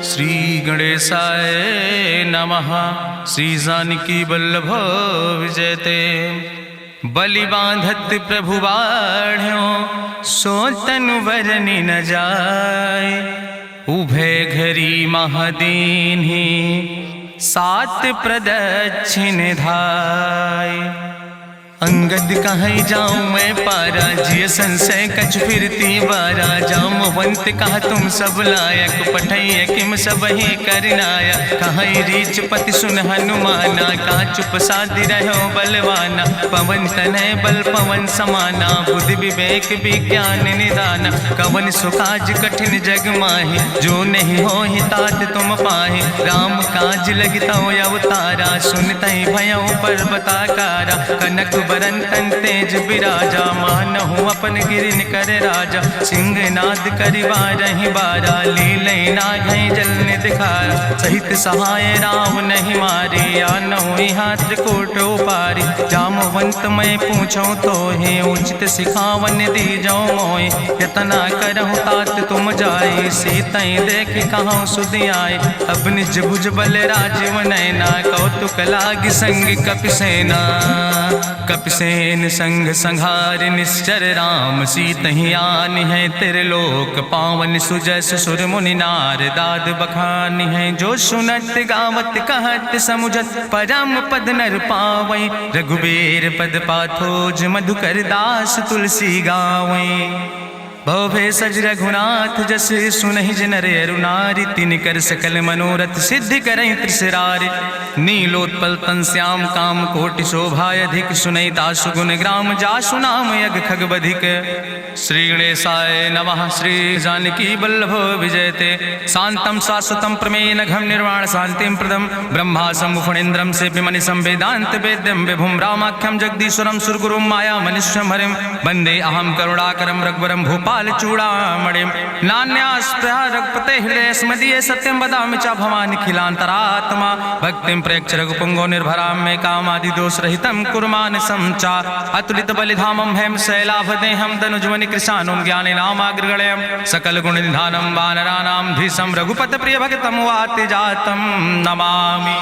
श्री गणेशाय नमः। श्री जानकी वल्लभ विजयते। बलि बांधत प्रभु बाढ़ो सो तनु बरनि न जाय। उभय घरी महादीन्हि सात प्रदक्षिण धाय। अंगद कहीं जाऊं मैं पारा जिय संशय कछ फिरती बारा। जामवंत कहा तुम सब लायक पठैय किम सब ही करनाया। कहीं रीच पति सुन हनुमाना कहा चुप साधि रहो बलवाना। पवन तनय बल पवन समाना बुद्धि विवेक विज्ञान निदाना। कवन सुकाज कठिन जग माहि जो नहीं हो ही तात तुम पाहि। राम काज लगता अवतारा सुनतहि भयो पर्वताकारा। कनक बरन तन तेज बिराजा मानहु अपन गिरिन कर राजा। सिंह नाद करिवा रही बारा लीले नागई जल दिखारा। सहित सहाय राम नहीं मारे आनहु हाथ कोट पारी। जामवंत मैं पूछो तो हे उचित सिखावन दी जाओ मोय। यतना करहु तात तुम जाए सीतई देख कहूँ सुधि आए। अब निज भुज बल राजीव नैना कौतुक लाग संग कपिसेना। कपिसेन संग संहार निश्चर राम सीतहि आन है त्रिलोक पावन। सुजस सुर मुनि नार दाद बखानी है। जो सुनत गावत कहत समुझत परम पद नर पावै। रघुबीर पद पाथोज मधुकर दास तुलसी गावै। भवे सज रघुनाथ जस सुनहि जिनर अरुनारि। तिनकर सकल मनोरथ सिद्धि करहि त्रिसरारि। नीलोत्पल तन श्याम काम कोटि शोभाय अधिक। सुनहि दासु गुण ग्राम जासु नाम यज्ञ खग बधिक। श्री गणेशाय नमः। श्री जानकी वल्लभ विजयते। शांतम शाश्वतम प्रमेय नघम निर्वाण शांतिम प्रदम। ब्रह्मा शंभु फणीन्द्रम से विमनि संवेदांत वेद्यम विभुम रामाख्यम जगदीश्वरम सुरगुरुम माया मनुष्यम हरिम। वंदे अहम करुणाकरम रघुवरम भूपाल चूड़ामणिम। नान्यास्पृहा रघुपते हृदय स्मदीये सत्यम वदामि च भवानि खिलांतरात्मा। भक्तिम प्रेक्ष रघुपुंगो निर्भराम मे कामादि दोष रहितम कुर्मान समचा। अतुलित बलिधामम हेम शैलाभदेहम दनुजवनि कृशानुम ज्ञानि नामाग्रगण्यम। सकल गुण निधानम वानराणाम धीशम रघुपत प्रिय भक्तम वाति जातम नमामि।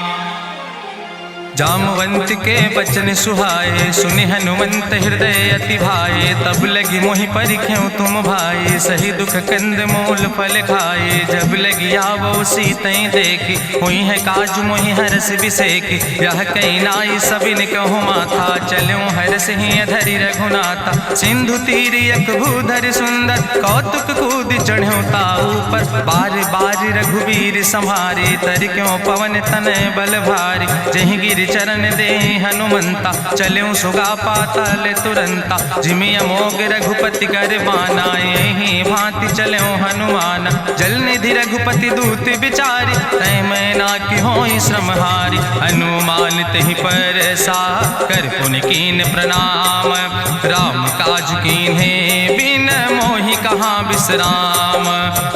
जामवंत के बचन सुहाए सुनि हनुमंत हृदय अति भाए। तब लगी मोहि परिख्यों तुम भाई सही दुख कंद मूल फल खाए। जब लगी आवो सीतई देखी हुई है काज मोहि हरस बिसेखी। यह कई नाई सबिन कहु माथा चलूं हरस ही धरि रघुनाथा। सिंधु तीर यक भूधर सुंदर कौतुक कूद चढ़्यो ताऊ पर। बार बार रघुबीर संहारे तर क्यों पवन तनय बल भारी। जहि गिर चरण दे हनुमंता चल्यों सुगा पाताल तुरंता। जिमि अमोघ रघुपति कर बाना यही भांति चल्यों हनुमान। जल निधि रघुपति दूत बिचारी तय मैं ना कि होई श्रमहारी। हनुमान तहि पर सा कर पुनि कीन प्रणाम। राम काज कीन्हे बिन मोहि कहाँ विश्राम।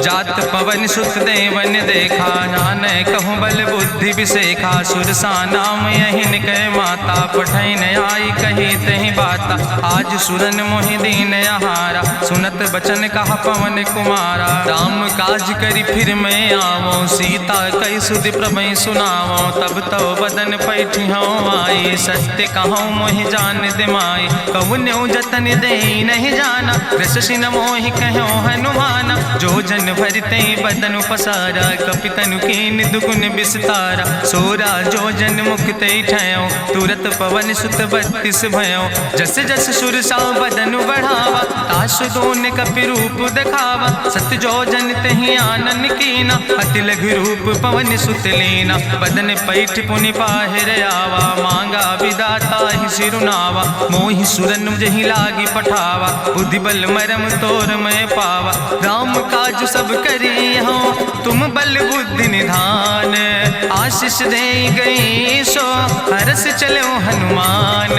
जात पवन सुत देवन देखा नानय कहूँ बल बुद्धि विसेखा। सुरसा नाम यहिन कह माता पठैन आई कही तहि बाता। आज सुरन मोहि दीन आहारा सुनत बचन कहा पवन कुमारा। राम काज करी फिर मैं आवो सीता कई सुधि प्रभै सुनावो। तब तो बदन पैठी हूँ आई सत्य कहूँ मोहि जान दिमाई। कहुन्यु जतन दे नहीं जाना रससिन मोहि कहो हनुमाना। जो जन भरते बदन पसारा कपितनु कीन दुगुन विस्तारा। सोरा जो जन मुक्ते ठयो तुरत पवन सुत 32 भयो। जस जस सुरसा बदन बढ़ावा तासु दोन कपि रूप दिखावा। सत जो जन तहि आनन कीना अति लघु रूप पवन सुत लीना। बदन पैठ पुनि पाहिर आवा मांगा विदाता ही सिरुनावा। मोहि सुरन जहि लागी पठावा बुद्धि बल मरम तोर मैं पावा। राम काज सब करी हो तुम बल बुद्धि निधान। आशीष दे गई सो हरस चलो हनुमान।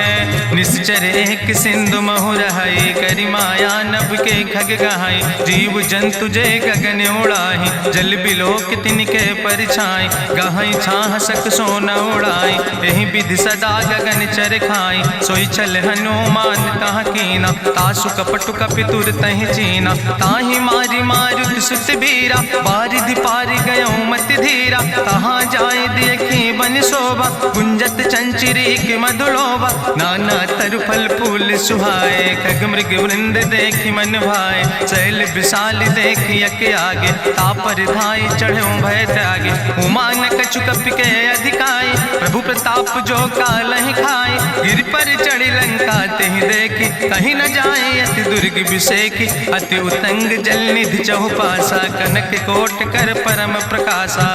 निश्चर एक सिंधु महु रहाई करी माया नभ के खग गहाई। जीव जंतु जे गगन उड़ाही जल बिलोक तिनके परिछाई। गहाई छाह सक सोन उड़ाई यही विधि सदा गगन चर खाई। सोई चल हनुमान तहाँ कीना तासु कपटु कपि तुर तहि चीना। ताहि मारी मारुत सुत बीरा बारिधि पारि गयो मति रघुबीरा, कहाँ जाए देखी बन शोभा, गुंजत चंचरी की मधुलोभा, नाना तरु फल फूल सुहाए, खग मृग वृंद देखी मन भाए, शैल विशाल देखी यके आगे, तापर धाय चढ़ो भय त्यागे, उमान कछु कपि के अधिकाई, प्रभु प्रताप जो कालहि खाए, गिर पर चढ़ी लंका तेहि देखी, कहीं न जाए अति दुर्ग विषेखी, अति उतंग जल निधि चहुपासा, कनक कोट कर परम प्रकाशा,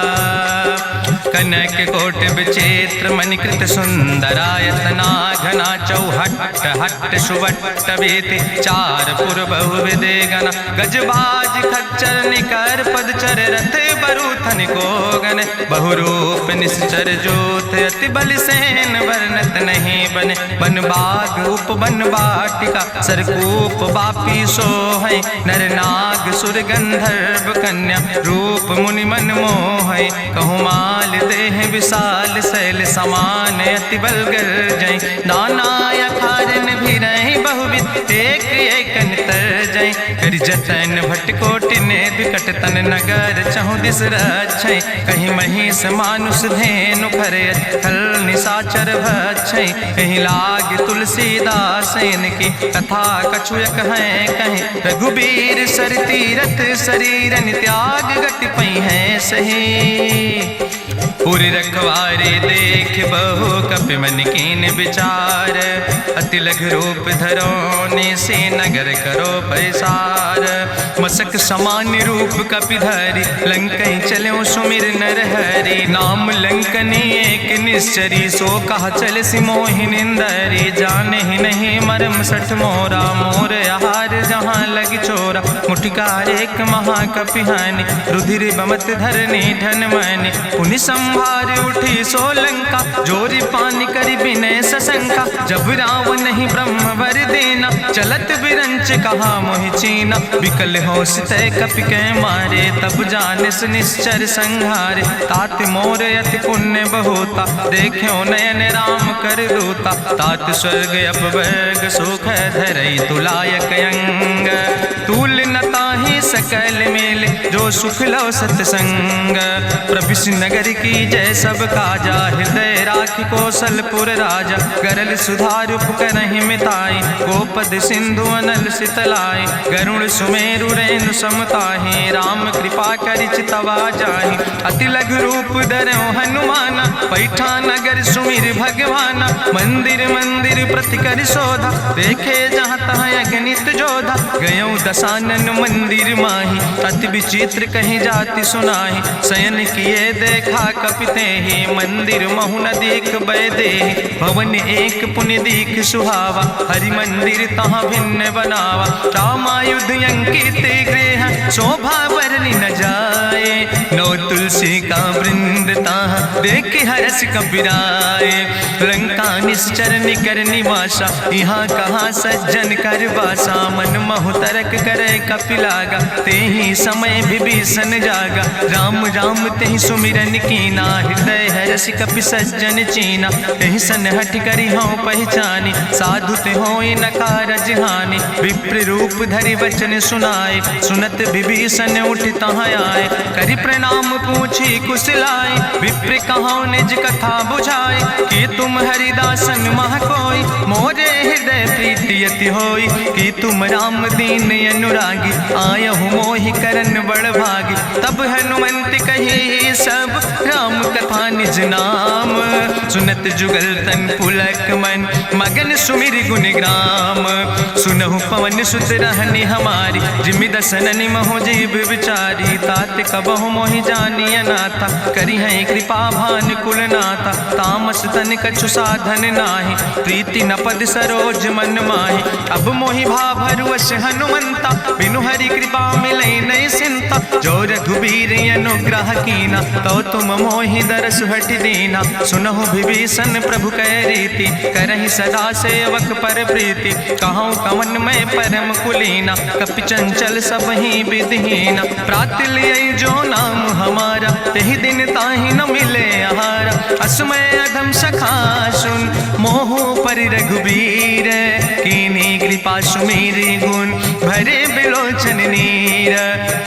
कनक कोट विचित्र मणिकृत सुंदरायतना, घना चौहट्ट हट्ट सुवट्ट वेति, चार पुर बहु विदे गण, गजबाज खच्चर निकर पदचर, रथ बरूथन को गण, बहुरूप निश्चर जोत, अति बल सेन वर्णत नहीं बने, बन बाग उप बन बाटिका, सरकूप बापी सोहै, नर नाग सुर गंधर्व कन्या, रूप मुनि मन मोहै, कहूँ माल देह विशाल, शैल समान अति बल गर्जै, नाना अखारन भी रही बहुविध, एक एक तर जै, कर जतन भटकोटि ने विकट तन, नगर चहु दिस रक्षै, कहीं महिष मानुष धेनु खरे, खल निशाचर भक्षै, कहीं लाग तुलसीदास इनकी, कथा कछुयक है कहीं, रघुबीर सर तीरथ शरीरन, त्याग गति पई है सही, पूरी रखवारे देख बहु कपि मन कीन विचार, अति लघु रूप धरोने से नगर करो पैसार, मसक समान रूप कपि धरि, लंकई चलो सुमिर नर हरि, नाम लंकनी एक निश्चरी, सो कहा चल सिमोहि निंदरी, जाने ही नहीं मरम सठ मोरा, मोर आहार जहाँ लग चोरा, मुठिकार एक महाकपिहानि, रुधिर बमत धरनी धन मनि, पुनि संभार उठी सोलंका, जोरी पानी करी विनय सशंका, जब रावण नहीं ब्रह्म वर देना, चलत बिरंच कहा मोहि चीना, विकल होश तय कपि के मारे, तब जानिस निश्चर संहारे, तात मोर अति पुण्य बहुता, देख्यो नयन राम कर दूता, तात स्वर्ग अपवर्ग सुख धरई तुलायक अंग, तूल न ताहि सकल मेल, जो सुख लो सत्संग, प्रभिस नगर की जय सब काजा, हृदय राखि कौशलपुर राजा, गरल सुधार उपकरहि मिताई, गोपद सिंधु अनल सितलाई, गरुड़ सुमेरु रेणु समताहि, राम कृपा करि चितवा जाहि, अति लघु रूप धरौ हनुमाना, पैठा नगर सुमिर भगवाना, मंदिर मंदिर प्रति कर शोधा, देखे जहाँ तहाँ अगणित जोधा, गयौ दशानन मंदिर माही, अति विचित्र कहीं जाति सुनाही, शयन किए देखा कपिते ही, मंदिर महु न देख बैदे, भवन एक पुण्य दीख सुहावा, हरि मंदिर तहाँ भिन्न बनावा, रामायुध अंकित गृह, शोभा बरनी न जाए, नौ तुलसी का वृंद तहाँ देख हरस कपिराए, लंका निश्चर निकर निवासा, यहाँ कहाँ सज्जन कर बासा, मन महु तरक करे कपिलागा, ते ही समय विभीषण जागा, राम राम तेहि सुमिरन कीना, हृदय हरस कपि सज्जन चीना, तेहि सन हठ करी हूँ पहचानी, साधु ते होई न कारज हानि, विप्र रूप धरि वचन सुनाए, सुनत विभीषण उठ तहाँ आए, करि प्रणाम पूछी कुशलाए, विप्र कहाँ निज कथा बुझाए, कि तुम हरिदासन मह कोई, मोरे हृदय प्रीति अति होई, कि तुम राम दीन अनुरागी, आयहु मोहि करन बड़ भागी, तब हनुमंत कही सब राम कथा निज नाम, सुनत जुगल तन पुलक मन, मगन सुमिर गुण ग्राम, सुनहु पवन सुत रहनी हमारी, जिमि दसननि महो जीव विचारी, तात कबहु मोहि जानी अनाथा, करी है कृपा भान कुल नाथा, तामस तन कछु साधन नाही, प्रीति न पद सरोज मन माही, अब मोहि भाभरुवश हनुमंता, बिनु हरि कृपा मिलै नहीं सिंता, जो रघुबीर अनुग्रह कीना, तो तुम मोहि दरस हट दीना, सुनहु विभीषण प्रभु कै रीति, करहि सदा सेवक पर प्रीति, कहूँ कवन में परम कुलीना, कपि चंचल सब ही विधिहीना, प्रात लिय जो नाम हमारा, तेहि दिन ताहि न मिले आहारा, असमय अधम सखा सुन, मोहु पर रघुबीर, कीनी कृपा सुमेरी गुण, भरे बिलोचन नीर,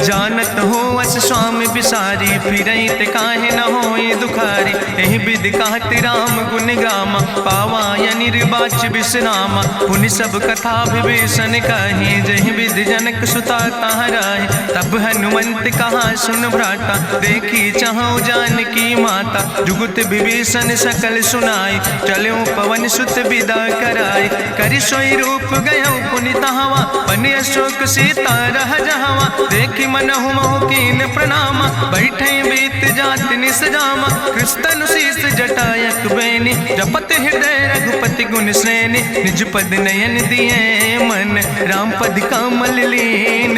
जानत हो अस स्वामी बिसारी, फिरई ते काहे न होई दुखारी। एहि विधि कहत राम गुण गामा, पावा निर्बाच विश्रामा। पुनि सब कथा विभीषण कही, जहि विधि जनक सुता कहाँ रहे। तब हनुमंत कहा सुन भ्राता, देखी चाहूँ जानकी माता। जुगुत विभीषण सकल सुनाई, चलो पवन सुत विदा कराई। करि सोई रूप गयो पुनि तहवा, बन अशोक सीता रह जहवा। देखी मनहु महु कीन प्रणामा, बैठे बीत जात निस जामा। कृष्ण शीस जटायक बेनी, जपत हृदय रघुपति गुण श्रेणी। निज पद नयन दिए मन, राम पद कमल लीन।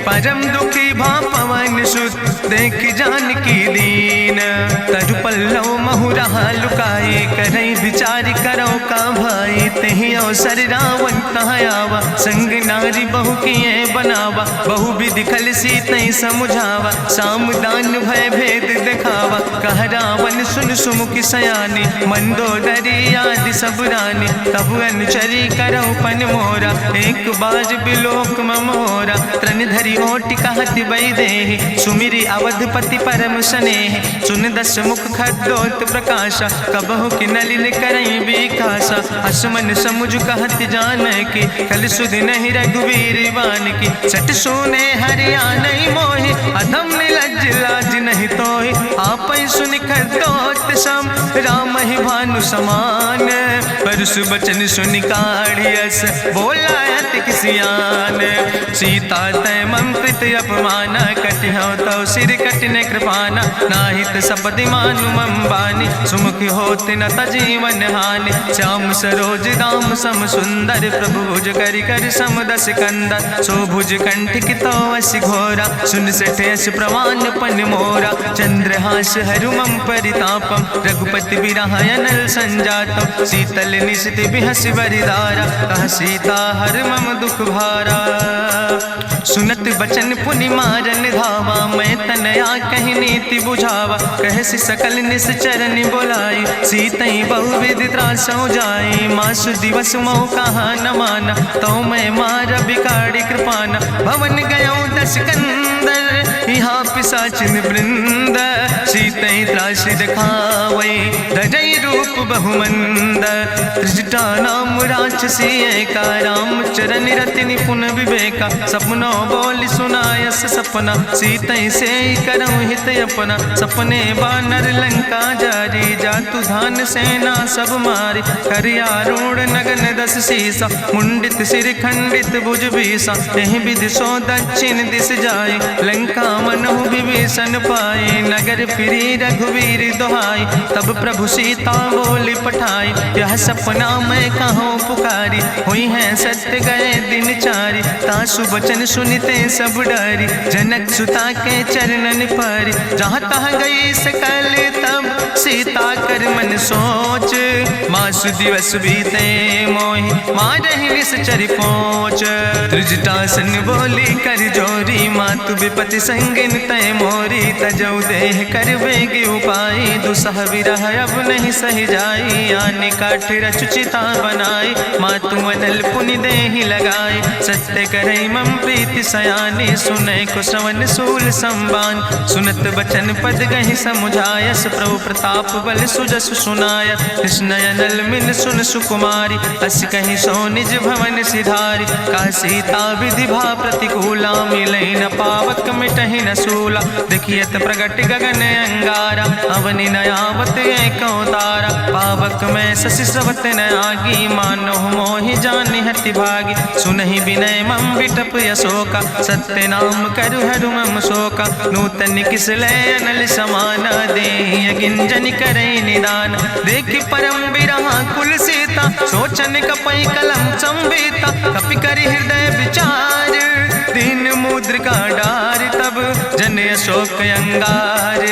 परम दुखी भा पवन सुत, देख जानकी दीन। तरु पल्लव महु रहा लुकाई, करई विचार करो का भाई। तेहि अवसर रावण तहाँ आवा, संग नारी बहु किए बनावा। बहु विधि खल सीतै समुझावा, साम दान भय भेद दिखावा। कह रावण सुन सुमुखी सयानी, मंदोदरी आदि सब रानी। तब अनुचरी करो पन मोरा, एक बाज बिलोक ममोरा। त्रन धरि ओटि कहत बई देहि, सुमिरी अवधपति परम स्नेह। सुन दस मुख खद्योत प्रकाशा, कबहु कि नलिन करई बिकासा। असमन समुझ कहत जानकी, कल सुध नहीं रघुवीर बान की। सट सुने हरियाणई मोहि, अधम निलज्ज लाज नहीं तोहि। आपै सुनि खद्योत सम, राम ही भानु समान। परसु बचन सुनि काढ़ियस, बोला अति किसियान। सीता तै मम कृत अपमाना, कटिहौ तौ सिर कटिन कृपाना। नाहित सपदि मानु मम बानी, सुमुख होत न तजीवन हानि। श्याम सरोज दाम सम सुंदर, प्रभु भुज करि कर सम दस कंदर। सो भुज कंठ कितो अस घोरा, सुन सठेस प्रमाण पन मोरा। चंद्रहास हरु मम परितापम, रघुपति बिरहायनल संजातम। शीतल निशित बिहस बरिदारा, कह सीता हर मम दुख भारा। सुनत बचन पुनि मारन धावा, मैं तनया कहि नीति बुझावा। कहसि सकल निश्चरन बोलाई, सीतई बहुविधि त्रासौ जाई। मासु दिवस मोह कहा न माना, तो मैं मार बिकाड़ी कृपाना। भवन गयो दस कंदर, यहाँ पिशाचिन वृंद। सीतई त्रास दिखावई, धजई रूप बहुमंद। त्रिजटा नाम राक्षसी एका, राम चरण रति निपुण विवेका। सपनो बोल सुनायस सपना, सीतई से करऊँ हित अपना। सपने बानर लंका जारी, जातु धान सेना सब मारी। करियारूढ़ नगन दस सीसा, मुंडित सिर खंडित भुज बीसा। एहि विधि सो दक्षिण दिस जाय, लंका मनहु विभीषण पाए। नगर फिरी रघुवीर दोहाई, तब प्रभु सीता बोली पठाई। यह सपना मैं कहूँ पुकारी, हुई है सत्य गए दिन चारी। तासु बचन सुनते सब डरी, जनक सुता के चरणन पर। जहाँ तहाँ गई सकल तब, सीता कर मन सोच। मासु दिवस बीते मोहि, मारहि निश्चर पहुँच। त्रिजटासन बोली कर जोरी, मातु विपति संगिन तय मोरी। तजौ देह कर बेगी उपाय, दुसह विरह अब नहीं सही जाई। आने काठ रचुचिता बनाई, मातु मनल पुनि देहि लगाई। सत्य करई मम प्रीति सयानी, सुनै को श्रवण सूल संबान। सुनत बचन पद गहि समुझायस, प्रभु प्रताप बल सुजस सुनाय। कृष्णयनल मिन सुन सुकुमारी, अस कहि सो निज भवन सिधारी। का सीता विधि भा प्रतिकूला, मिलै न पावक मिटहि न सूला। देखियत प्रगट गगन अंगारा, अवनि नयावत एको तारा। पावक में शशि स्रवत न आगी, मानो मोहि जानि हति भागी। सुनहि विनय मम विटप यशोका, सत्य नाम करु हरु मम शोका। नूतन किसले अनल समाना, देहि गिंजन करई निदान। देखि परम बिरहा कुल सीता, सोचन कपई कलम संवेता। कपि करि हृदय विचार, दीन मुद्रिका डार। तब जन अशोक अंगार,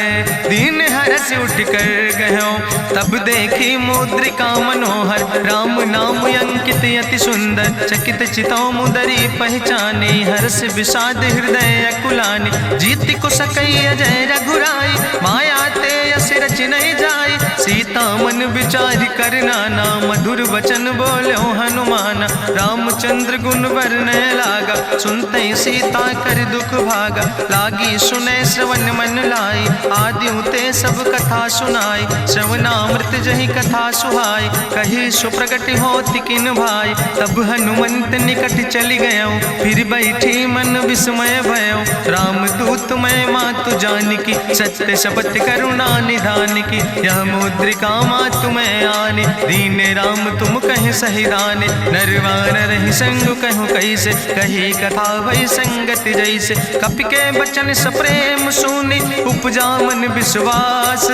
दीन हरस उठ कर गयो। तब देखी मुद्रिका मनोहर, राम नाम अंकित अति सुंदर। चकित चितौ मुदरी पहचाने, हर्ष विषाद हृदय अकुलाने। जीत को सकई अजय रघुराई, माया ते यस रच नहीं जाई। सीता मन विचार कर नाना, मधुर वचन बोलो हनुमाना। रामचंद्र गुण वर्णय लागा, सुनते सीता कर दुख भागा। लागी सुने श्रवण मन लाई, आदि उते सब कथा सुनाई, श्रवणामृत जहि कथा सुहाई, कही सुप्रगट होति किन भाई, तब हनुमंत निकट चली गयो, फिर बैठी मन विस्मय भयो, राम दूत मैं मातु जानकी, सत्य शपथ करुणा निधान की, यह मुद्रिका मातु मैं आने, दीन राम तुम कहे सही दाने, नरवान रही संग कहूँ कैसे, कही कथा भई संगति जैसे, कपि के बचन सप्रेम सुनी, उपजा मन विश्वास,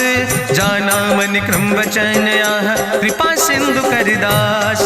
जाना मन क्रम वचन आह, कृपा सिंधु करिदास,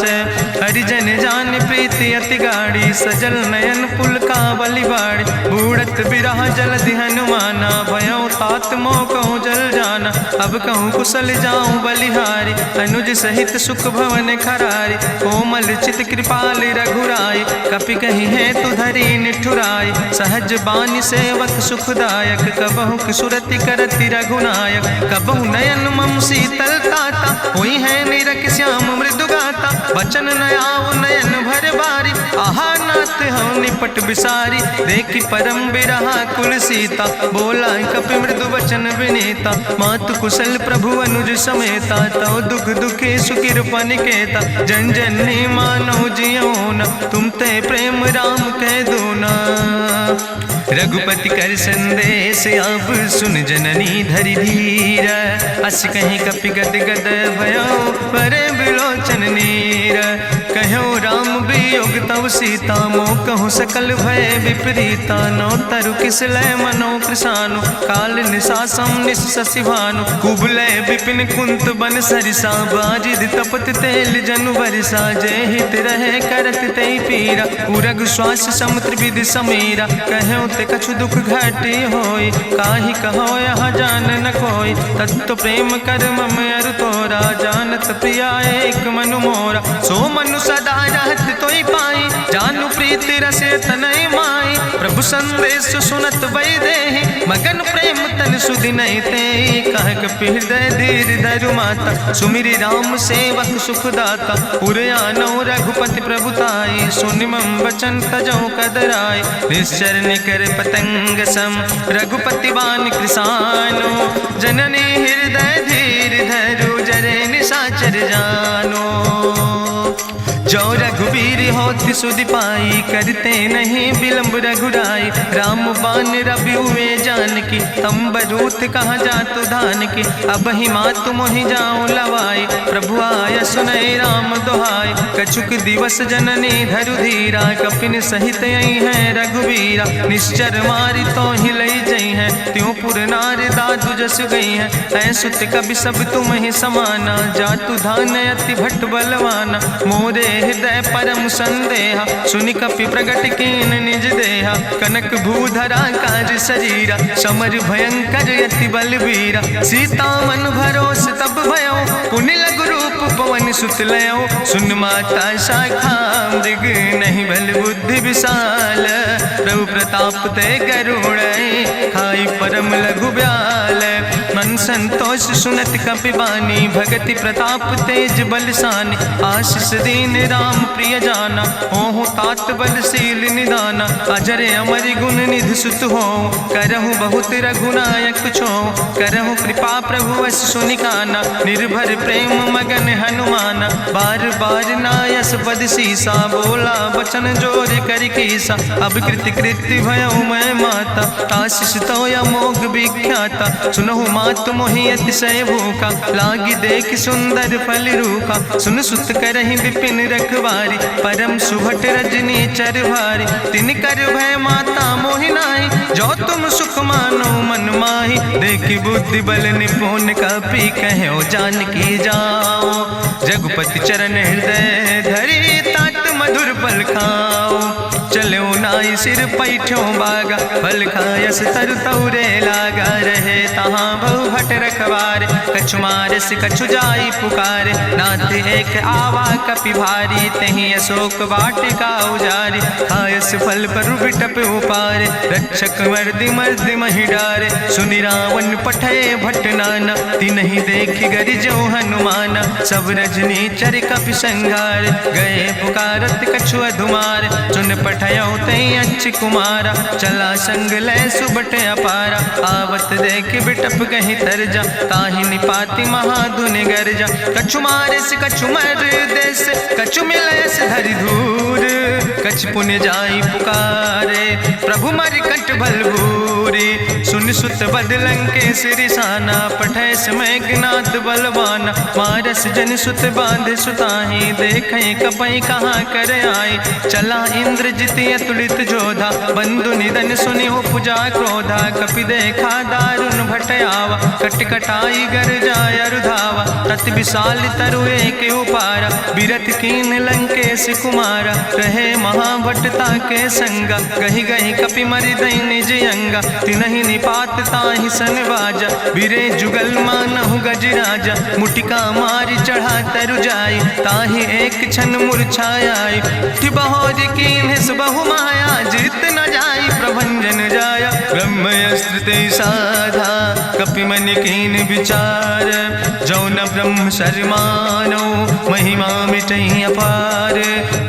हरिजन जान प्रीति अति गाड़ी, सजल नयन पुलकावली बाड़ी, बूढ़त बिरह जलधि हनुमाना, भयो तात मोह कहूँ जल जाना, अब कहूँ कुशल जाऊँ बलिहारी, अनुज सहित सुख भवन खरारी, कोमल चित कृपाल रघुराई, कपि कही है तु धरी निठुराई, सहज बानी सेवक सुखदायक, कबहु किशुरति करति रघुनायक, कबहु नयन मम शीतल ताता, हुई है निरख श्याम मृदु गाता, बचन न आव नयन भर बारी, आहा नाथ हम निपट बिसारी, देखी परम बिरहा कुल सीता, बोला कपि मृदु वचन विनीता, मातु कुशल प्रभु अनुज समेता, तव दुख दुखी सुकृपा निकेता, जन जननी मानो जियो न, तुम ते प्रेम राम कह दो ना, रघुपति कर संदेश अब सुन जननी धरि धीर, अस कहीं कपि गद गद भयो परे बिलोचन नीर, कहो राम वियोग तव सीता, मोह कहूँ सकल भय विपरीता, नो तरु किस लय मनो कृशानु, काल निशासम निशि भानु, कुबलय विपिन कुंत बन सरिसा, बाजिद तपत तेल जनु बरिसा, जय हित रहे करत ते पीरा, उरग श्वास समुद्र विधि समीरा, कहो ते कछु दुख घटी होई, काहि कहो यहाँ जान न कोई, तत्व प्रेम कर मम अरु तोरा, जानत प्रिया एक मनु मोरा, सो मनु सदा रहत तोई पाई, जानु प्रीति रसे तनय माई, प्रभु संदेश सुनत वै देहि, मगन प्रेम तन सुधि नहीं ते, कह कपि हृदय धीर धरु माता, सुमिरि राम सेवक सुखदाता, पुरयानो रघुपति प्रभुताई, सुनि मम वचन तजौ कदराई, निश्चर निकर पतंग सम, रघुपति बान कृसानो, जननी हृदय धीर धरु जरे निशाचर जानो, जो रघुवीर होति सुधि पाई, करते नहीं विलंब रघुराई, राम बान रवि हुए जानकी, तंबरूथ कहाँ जातु धान की, अब ही मातु मोहि जाऊँ लवाई, प्रभु आय सुनय राम दुहाई, कछुक दिवस जननी धरु धीरा, कपिन सहित यही है रघुवीरा, निश्चर मारी तो ही लई जई है, त्यों पुर नार दादु जस गई है, ऐसुत कभी सब तुम ही समाना, जातु धान अति भट्ट बलवाना, मोरे हृदय परम संदेहा, सुनि कपि प्रगट कीन निज देहा, कनक भूधरा काज शरीरा, समर भयंकर यति बलवीरा, सीता मन भरोस तब भयो, पुनि लघु रूप पवन सुत लयो, सुन माता शाखा मृग नहीं बल बुद्धि विशाल, प्रभु प्रताप ते गरुड़ खाई परम लघु ब्याल, मन संतोष सुनत कपि बानी, भगति प्रताप तेज बलसानी, आशीष दीन राम प्रिय जाना, ओहु तात बलशील निदाना, अजर अमर गुण निधि सुत हो, करहु बहुत रघुनायक छो, करहु कृपा प्रभु वश सुनिकाना, निर्भर प्रेम मगन हनुमाना, बार बार नायस पद सीसा, बोला बचन जोर कर कीसा, अब कृति कृति भयो मैं माता, आशीष तो अमोघ विख्याता, सुनहु मातु मोहि अतिशय भूखा, लागी देख सुंदर फल रूखा, सुन सुत करहि विपिन रखवारी, परम सुभट रजनी चर भारी, तिन कर भय माता मोहि नाहि, जो तुम सुख मानो मन माहि, देखि बुद्धि बल निपुण कपि कहो जानकी जाओ, रघुपति चरण हृदय धरि तात मधुर फल खाओ, चलो नाई सिर पैठो बागा, फल खायस तरु तौरे लागा, रहे तहाँ बहु भट एक बार, कछु मारस कछु जाई पुकार, नाथ एक आवा कपि भारी, तहीं अशोक वाटिका उजारी, खायस फल पर बिटप उपार, रक्षक मर्दि मर्दि महि डार, सुनि रावण पठय भट नाना, तिन्हि देख गरिजो हनुमाना, सब रजनी चर कपि संघार, गए पुकारत कछु अधुमार, सुन पठयो तई अच्छ कुमारा, चला संग लै सुबट अपारा, आवत देख बिटप कहीं तरजा, ताहि निपाति महाधुनि गर्जा, कछु मारिस कछु मर देस, कछु मिलयस धरि धूर, कछ पुण्य जाई पुकारे, प्रभु मरि कंठ भल भूरी, सुन सुत बदलंग के सिरिसाना, पठय समय ज्ञात बलवाना, मारस जन सुत बांध सुताही, देखें कपई कहाँ कर आए, चला इंद्रजित अतुलित जोधा, बंधु निधन सुनि उपजा क्रोधा, कपि देखा दारुण भटयावा, कटकटाई गर जाय रुधावा, तत विशाल तरु एक उपारा, बिरथ कीन लंकेश कुमारा, रहे महाभटता के संगा, गही गही कपि मरि दई निज अंगा, तिन्हि निपात ताहि सन बाजा, बिरे जुगल मानहु गजराजा, मुटिका मारि चढ़ा तरु जाई, ताहि एक क्षण मूर्छाई, बहोज कीन्हिस बहु माया, जीत न जाई प्रभंजन जाया, ब्रह्मस्त्र ते साधा, कपि मन कीन विचार, जौ न ब्रह्म शर्मानो, महिमा मिटई अपार,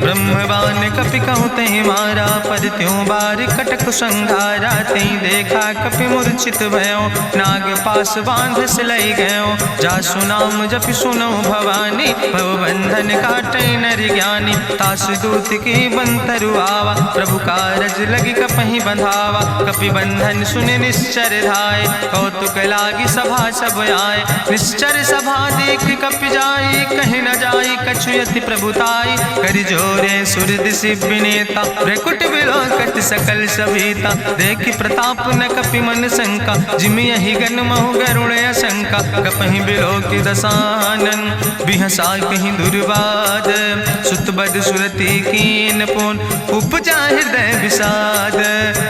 ब्रह्मवान कपि कहु तहि मारा, पद त्यों बार कटक संघारा, तई देखा कपि मूर्छित भयो, नाग पास बांध सिलई गयो, जासु नाम जपि सुनो भवानी, भव बंधन काटई नर ज्ञानी, तासु दूत की बंतरु आवा, प्रभु कारज लगी कपहि बंधावा, कपि बंधन सुनि निश्चर धाय, कौतुक लागी सभा सब आए, निश्चर सभा देख कपि जाई, कहीं न जाई कछु यति प्रभुताई, कर जोरे सुर दिसि विनेता, भ्रकुट विलोकत सकल सभीता, देखि प्रताप न कपि मन शंका, जिमि यहि गन महु गरुण शंका, कपहि बिलोकि दसानन, बिहसा कहीं दुर्वाद, सुत बद सुरति कीन पुन, उपजा हृदय विषाद,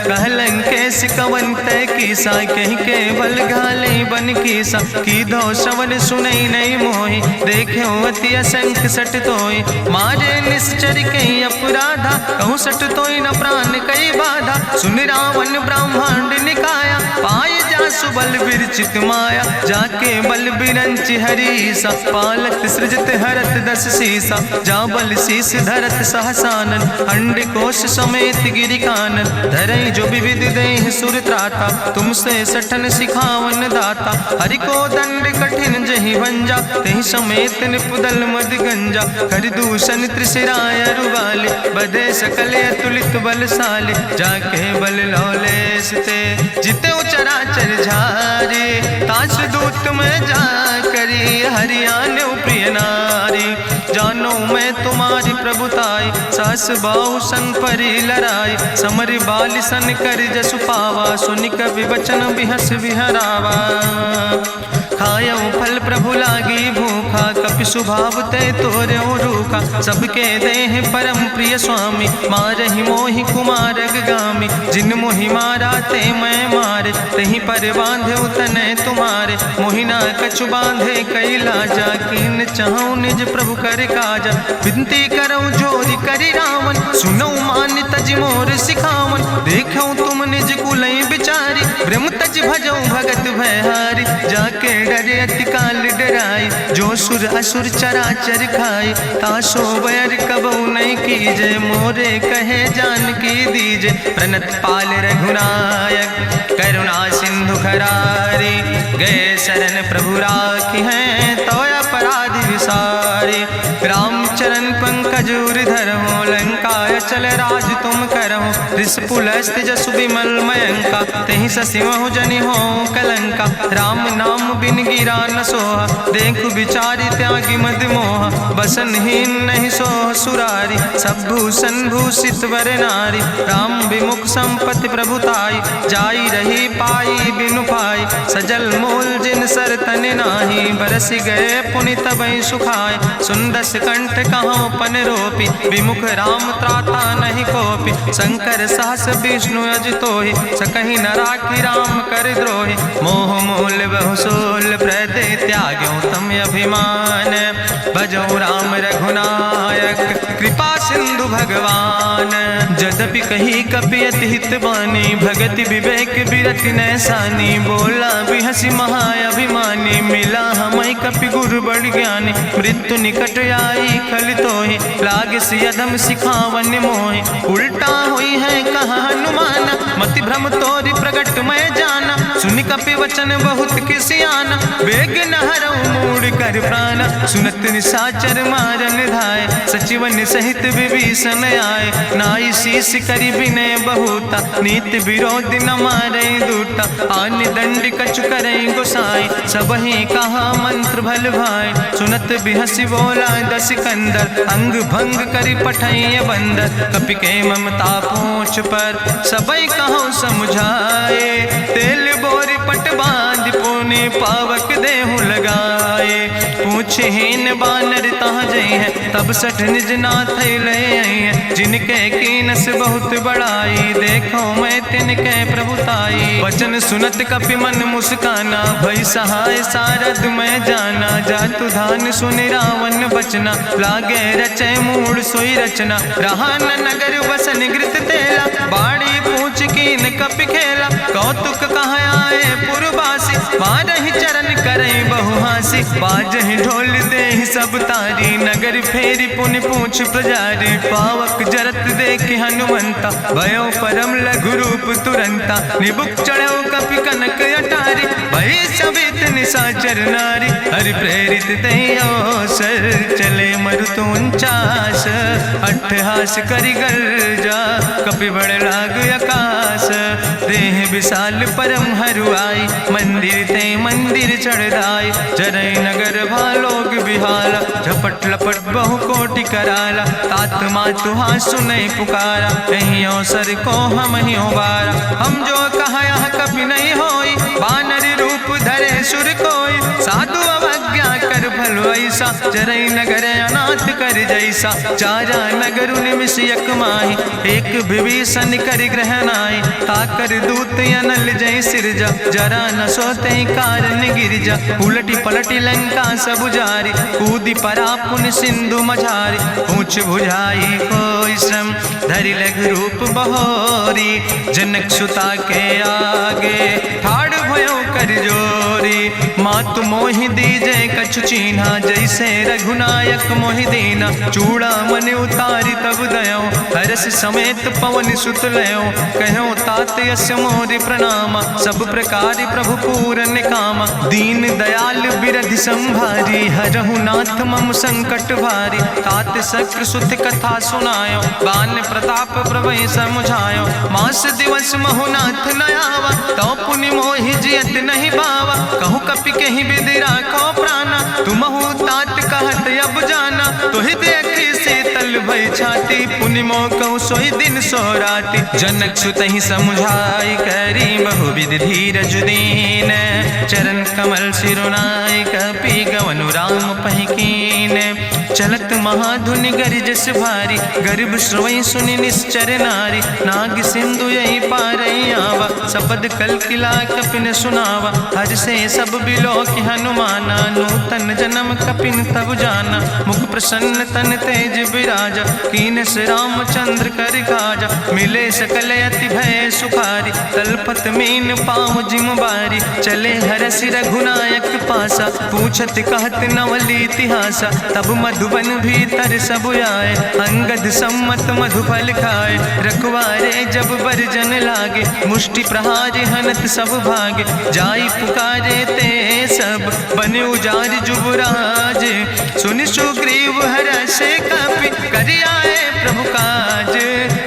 कहलन कैस कवन तय कीसा, कहीं केवल घाले बन कीसा, की दो श्रवण सुनई नहीं मोहि, देखे अति असंख सट तोय, मारे निश्चर कहीं अपराधा, कहूँ सट तोय न प्राण कई बाधा, सुन रावण ब्रह्मांड निकाया, पाय जा सुबल विरचित माया, जाके बल बिरंचि हरीसा, पालत सृजत हरत दस सीसा, जा बल शीस धरत सहसानन, अंड कोश समेत गिरि कानन, धरई जो विविध देह सुर त्राता, तुमसे सठन सिखावन दाता, हरि को दंड कठिन जहि भंजा, तहि समेत निपुदल मद गंजा, कर दूषण त्रिशिराय रुवाले, बधे सकल अतुलित बलशाले, जाके बल लौलेस ते जिते चराचर झारे, ताश दूत में जा करी, हरियाण प्रिय नारी, जानो मैं तुम्हारी प्रभुताई, सास बाहु सन परी लड़ाई, समर बाल सन कर जसु पावा, सुनि कवि वचन बिहस विहरावा, खायो फल प्रभु लागी भूखा, कपि स्वभाव ते तोर्यो रूखा, सबके देह परम प्रिय स्वामी, मारहि मोहि कुमार गामी, जिन मोहि मारा ते मैं मारे, तहीं पर बांधे तनय तुम्हारे, मोहिना कछु बांधे कई लाजा, कीन चाहूं निज प्रभु कर काजा, विनती करऊं जोरी करी रावण, सुनऊ मान तज मोर सिखावन, देखऊं तुम निज कुलई बिचारी, ब्रह्म तज भजऊं भगत भयहारी, जाके डरे अति काल डराई, जो सुर असुर चराचर खाई, तासो बैर कबऊ नहीं कीजे, मोरे कहे जान की दीजे, प्रणत पाल रघुनायक करुणा सिंधु खरारी, गए शरण प्रभु राखी हैं तो अपराध विसारी, रामचरण पंकज उर धरहु, लंकाय चल राज तुम करहु, रिसपुलस्त जसु विमल मयंका, तेहि ससिमहु जनि हो कलंका, राम नाम बिन गिरा न सोहा, देखु बिचारी त्यागी मद मोहा, बसनहीन नहीं सोह सुरारी, सब भूषण भूषित वर नारी, राम विमुख संपत्ति प्रभुताई, जाई रही पाई बिनु पाई, सजल मूल जिन सर तन नाही, बरस गए पुनि तबहि सुखाए। सुंदस कंठ कहाँ पन रोपी, विमुख राम त्राता नहीं कोपी। शंकर सहस विष्णु अजितोहि, सकहि न राखी राम कर द्रोहि। मोह मूल बहुसोल प्रदे, त्याग्यो तम अभिमान। भजो राम रघुनायक, कृपा सिंधु भगवान। यद्यपि कही कपि अति हित बानी, भगति विवेक बिरति नैसानी। बोला बिहसि महाअभिमानी, मिला हमई कपि गुरु बड़ ज्ञानी। मृत्यु निकट आई खल तोहि, लागे सियदम सिखावन मोहि। उल्टा हुई है कहा हनुमाना, मति भ्रम तोरि प्रगट मैं जाना। सुनि कपि वचन बहुत किसियाना, बेग न हरऊ मूढ़ कर प्राण। सुनत निशाचर मारन धाय, सचिवन सहित विभीषण आए। नाई शीस करि विनय बहुता, नीति विरोध न मारे दूता। आन दंड कछु करे गोसाई, सबहि कहा मंत्र भल भाई। सुनत बिहसि बोला दस कंदर, अंग भंग करि पठैय बंदर। कपि के ममता पूछ पर, सबई कहो समुझाए। तेल बोरी पट बांध पुनि, पावक देहु लगाए। पूछहीन बानर तहाँ जई है, तब सठ निज नाथ ले आई है। जिनके कीनस बहुत बड़ाई, देखो मैं तिनके प्रभुताई। वचन सुनत कपि मन मुस्काना, भई सहाय सारद मैं जाना। जातु धान सुनि रावण बचना, लागे रचे मूढ़ सोई रचना। रहा न नगर बसन घृत तेला, बाड़ी पूछ कीन कपि खेला। कौतुक कहाँ आए पुरवासी, मारहि चरण करई बहु हासी। बाजहि ढोल देहि सब तारी, नगर फेरी पुनि पूछ प्रजारी। पावक जरत देख हनुमंता, भयो परम लघु रूप तुरंता। निबुक चढ़ो कपि कनक अटारी, भई सवित निशाचर नारी। हरि प्रेरित दई अवसर, चले मरुत 49। अट्ठहास करि गर्जा, कपि बड़ लाग आकाश। देह विशाल परम हरुआई, मंदिर ते मंदिर चढ़ाई। जरई नगर भालोग बिहाला, झपट लपट बहु कोटि कराला। तात मातु हाँ सुनई पुकारा, कहीं अवसर को हम ही उबारा। हम जो कहा यहाँ कभी नहीं होई, बानर रूप धरे सुर कोई। साधु अवज्ञा कर भल ऐसा, जरई नगर अनाथ कर जैसा। चारा नगर निमिष यक माही, एक विभीषण कर ग्रह नाई। ताकर दूत अनल जय सिरजा, जरा न सोते कारण गिरजा। उलटी पलटी लंका सब जारी, कूदी परा पुन सिंधु मझारी। पूछ बुझाई कोई श्रम, धरि लघु रूप बहोरी। जनक सुता के आगे, ठाड़ भयो कर जोरी। मातु मोहि दीजे कछु चीन्हा, जैसे रघुनायक मोहि दीना। चूड़ा मन उतारी तब दयो, हरस समेत पवन सुत लयो। कहो तात यस मोरि प्रणामा, सब प्रकार प्रभु पूरन कामा। दीन दयाल बिरधि संभारी, हरहु नाथ मम संकट भारी। तात शक्र सुत कथा सुनायो, बान प्रताप प्रभु समुझायो। मास दिवस महु नाथ न आवा, तो पुनि मोहि जियत नहीं बावा। कहु कपि कहीं विधि राखो प्राणा, तुमहु तात कहत अब जाना। तुहि देखी शीतल भई छाती, पुनि मोह कहु सोई दिन सो राति। जनक सुतहि समुझाई, करी बहु विधि धीरज दीन। चरण कमल सिरुनाई, कपि गवनु राम पहि कीन। चलत महाधुनि गरिजस भारी, गर्भ श्रोई सुनि निश्चर नारी। नाग सिंधु यही पारई आवा, सबद कल किला कपिन सुनावा। हर से सब बिलो कि हनुमाना, नूतन जन्म कपिन तब जाना। मुख प्रसन्न तन तेज विराजा, कीनस रामचंद्र कर काजा। मिले सकल अति भय सुखारी, तलपत मीन पाँव जिम बारी। चले हरस रघुनायक पासा, पूछत कहत नवल इतिहासा। तब मधुबन भीतर सब आए, अंगद सम्मत मधुफल खाए। रखवारे जब बरजन लागे, मुष्टि प्रहारे हनत सब भागे। जाई पुकारे ते सब, बने उजार जुबराज। सुनि सुग्रीव हर्षे कपि, करि आए प्रभु काज।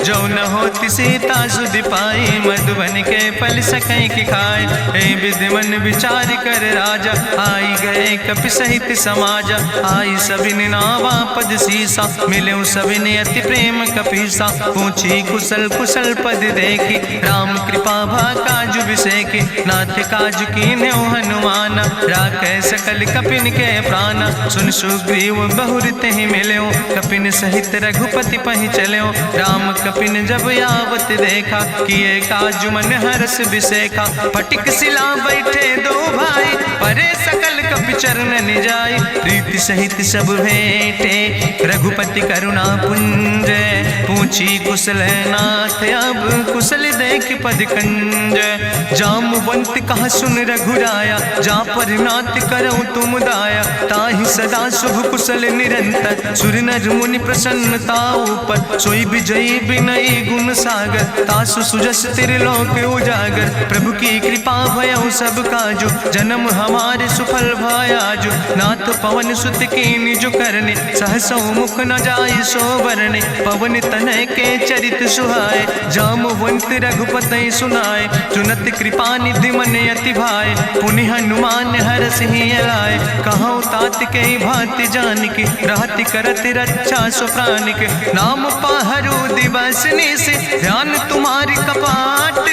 जो न होति सीता सुध पाई, मधुबन के फल सकै की खाए। हे विधि मन विचार कर राजा, आई गए कपि सहित समाजा। आई सबिन नावा पद सीसा, मिले सबिन अति प्रेम कपीसा। पूछी कुशल कुशल पद देखी, राम कृपा भा काजु विसेखी। नाथ काजु कीन्हे हनुमान, राखै सकल कपिन के प्राण। सुन सुग्रीव बहुर तेहि मिल्यो, कपिन सहित रघुपति पहि चल्यो। राम कपिन जब आवत देखा, किए काजु मन हरस विसेखा। फटिक सिला बैठे दो भाई, परे सकल कपि चरण जाय। प्रीति सहित सब भेंटे, रघुपति करुणा पुंज। पूछी कुशल नाथ अब, कुशल देख पद कंज। जामवंत कहा सुन रघुराया, जा पर नाथ करऊं तुम दाया। ताहि सदा शुभ कुशल निरंतर, सुर नर मुनि प्रसन्नता ऊपर। सोई विजयी विनयी गुण सागर, तासु सुजस त्रिलोक उजागर। प्रभु की कृपा भयउ सब काजु, जन्म हमारे सुफल भयाजु। नाथ पवन सुत कीन्हि जो करने, सहसौ मुख न जाय सो बरने। पवन तनय के चरित सुहाए, जामवंत रघुपति सुनाए। चुनत कृपा निधि मन अति भाए, पुनि हनुमान हरषि लाए। कहौं तात के भांति जानकी, रहति करत रक्षा सो प्राणिक। नाम पाहरु दिवस निश, ध्यान तुम्हारी कपाट।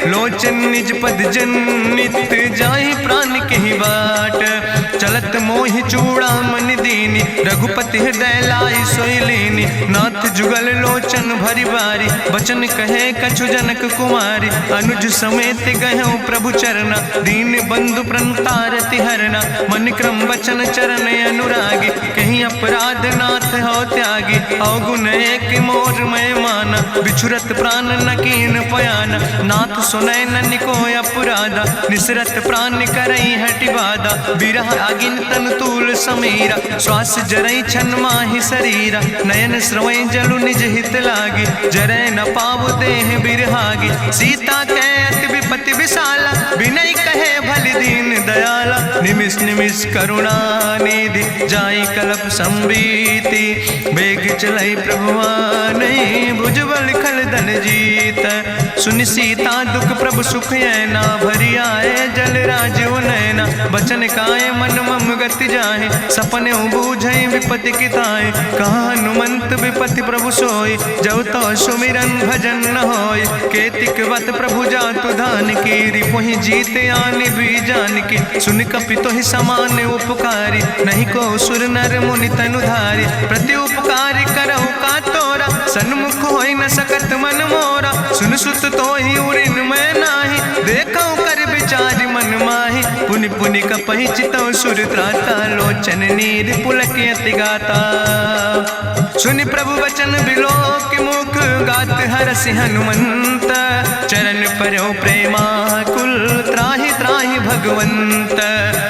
लोचन निज पद जनित, जाहि प्राण के ही बाट। चलत मोहि चूड़ामणि दीनी, रघुपति हृदय लाई सोई लीनी। नाथ जुगल लोचन भरि बारी, बचन कहे कछु जनक कुमारी। अनुज समेत गहऊँ प्रभु चरना, दीन बंधु प्रणतारति हरना। मन क्रम वचन चरण अनुरागी, कहीं अपराध नाथ हो त्यागी। अवगुण एक मोर मैं माना, बिछुरत प्राण न कीन पयाना। नाथ सुनय ननि को अपराधा, निसरत प्राण करई हटि बाधा। बिरह अगिन तन तूल समीरा, श्वास जरई छन माहि शरीरा। नयन श्रवई जलु निज हित लागी, जरय न पाव देह बिरहागी। सीता के अति विपति विशाला, विनय कहे भलि दीन दयाला। निमिष निमिष करुणा निधि, जाई कलप संबीति। बेग चलई प्रभुआनई, भुजबल खल धन जीत। सुनि सीता दुख प्रभु सुख ऐना, भरि आए जल राज नैना। बचन काए मन मम गति जाहे, सपने बूझई विपति किताए। कहा हनुमंत विपति प्रभु सोई, जब तो सुमिरन भजन न होय। केतिक वत प्रभु जातु धान की, रिपुहि जीत आने भी जान की। सुन कपि तोहि समान उपकारी, नहीं को सुर नर मुनि तनु धारी। प्रति उपकारी करहु का तोरा, सन्मुख होई न सकत मन मोरा। सुन सुत तोहि उरिन मैं नाही, देखऊं कर विचार मन माही। पुनि पुनि कपहि चितौ सुर त्राता, लोचन नीर पुलक अति गाता। सुनि प्रभु वचन बिलोक मुख, गात हरषि हनुमंत। चरण परौ प्रेमाकुल, त्राहि त्राहि भगवंत।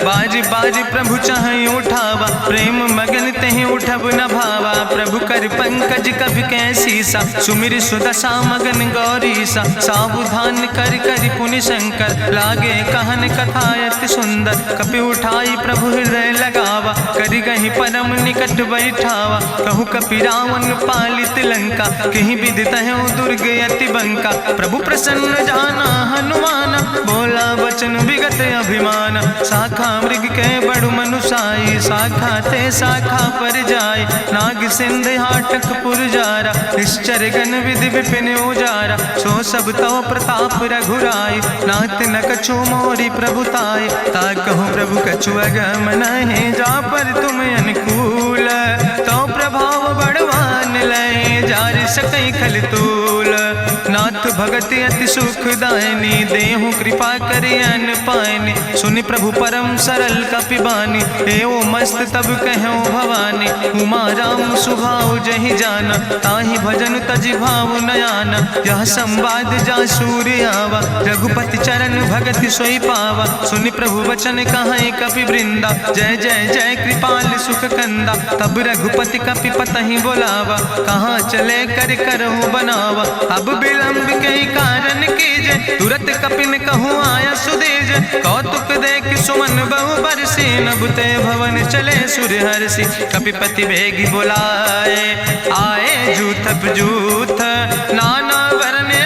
बाज बाज प्रभु चाहि उठावा, प्रेम मगन तेहि उठब न भावा। प्रभु कर पंकज कभि कैसीसा, सुमिर सुदशा मगन गौरीसा। सावधान कर करि पुनि शंकर, लागे कहन कथा अति सुंदर। कपि उठाई प्रभु हृदय लगावा, करि गहि परम निकट बैठावा। कहु कपि रावण पालित लंका, कहि विधि तहु दुर्ग अति बंका। प्रभु प्रसन्न जाना हनुमाना, बोला वचन विगत अभिमान। शाखा मृग के बड़ु मनुसाई, शाखा ते शाखा पर जाय। नाग सिंध हाटक पुरजारा, निश्चर गण विधि विपिन उजारा। सो सब तव प्रताप रघुराई, नाथ न कछु मोरी प्रभुताई। ताकहु प्रभु कछु अगम नहीं, जा पर तुम अनुकूल। तो प्रभाव बड़वान लय, जार सकई खल तूल। नाथ भगति अति सुखदायनी, देहु कृपा करि अन पायनी। सुनि प्रभु परम सरल कपिबानी, एवं मस्त तब कहूँ भवानी। उमा राम सुभाव जहि जाना, ताहि भजन तजि भाव नयाना। यह संवाद जा सूर्य आवा, रघुपति चरण भगति सोई पावा। सुनि प्रभु वचन कहाई कपि वृंदा, जय जय जय कृपाल सुख कंदा। तब रघुपति कपि पतहि बोलावा, कहाँ चले कर करहु बनावा। अब विलंब के कारण कीजे, तुरत कपिन कहूँ आया सुदेज। कौतुक देख सुमन बहु बरसी, नभते भवन चले सूर्य हर्षि। कपिपति बेगी बुलाए, आए जूथ जूथ नाना वरने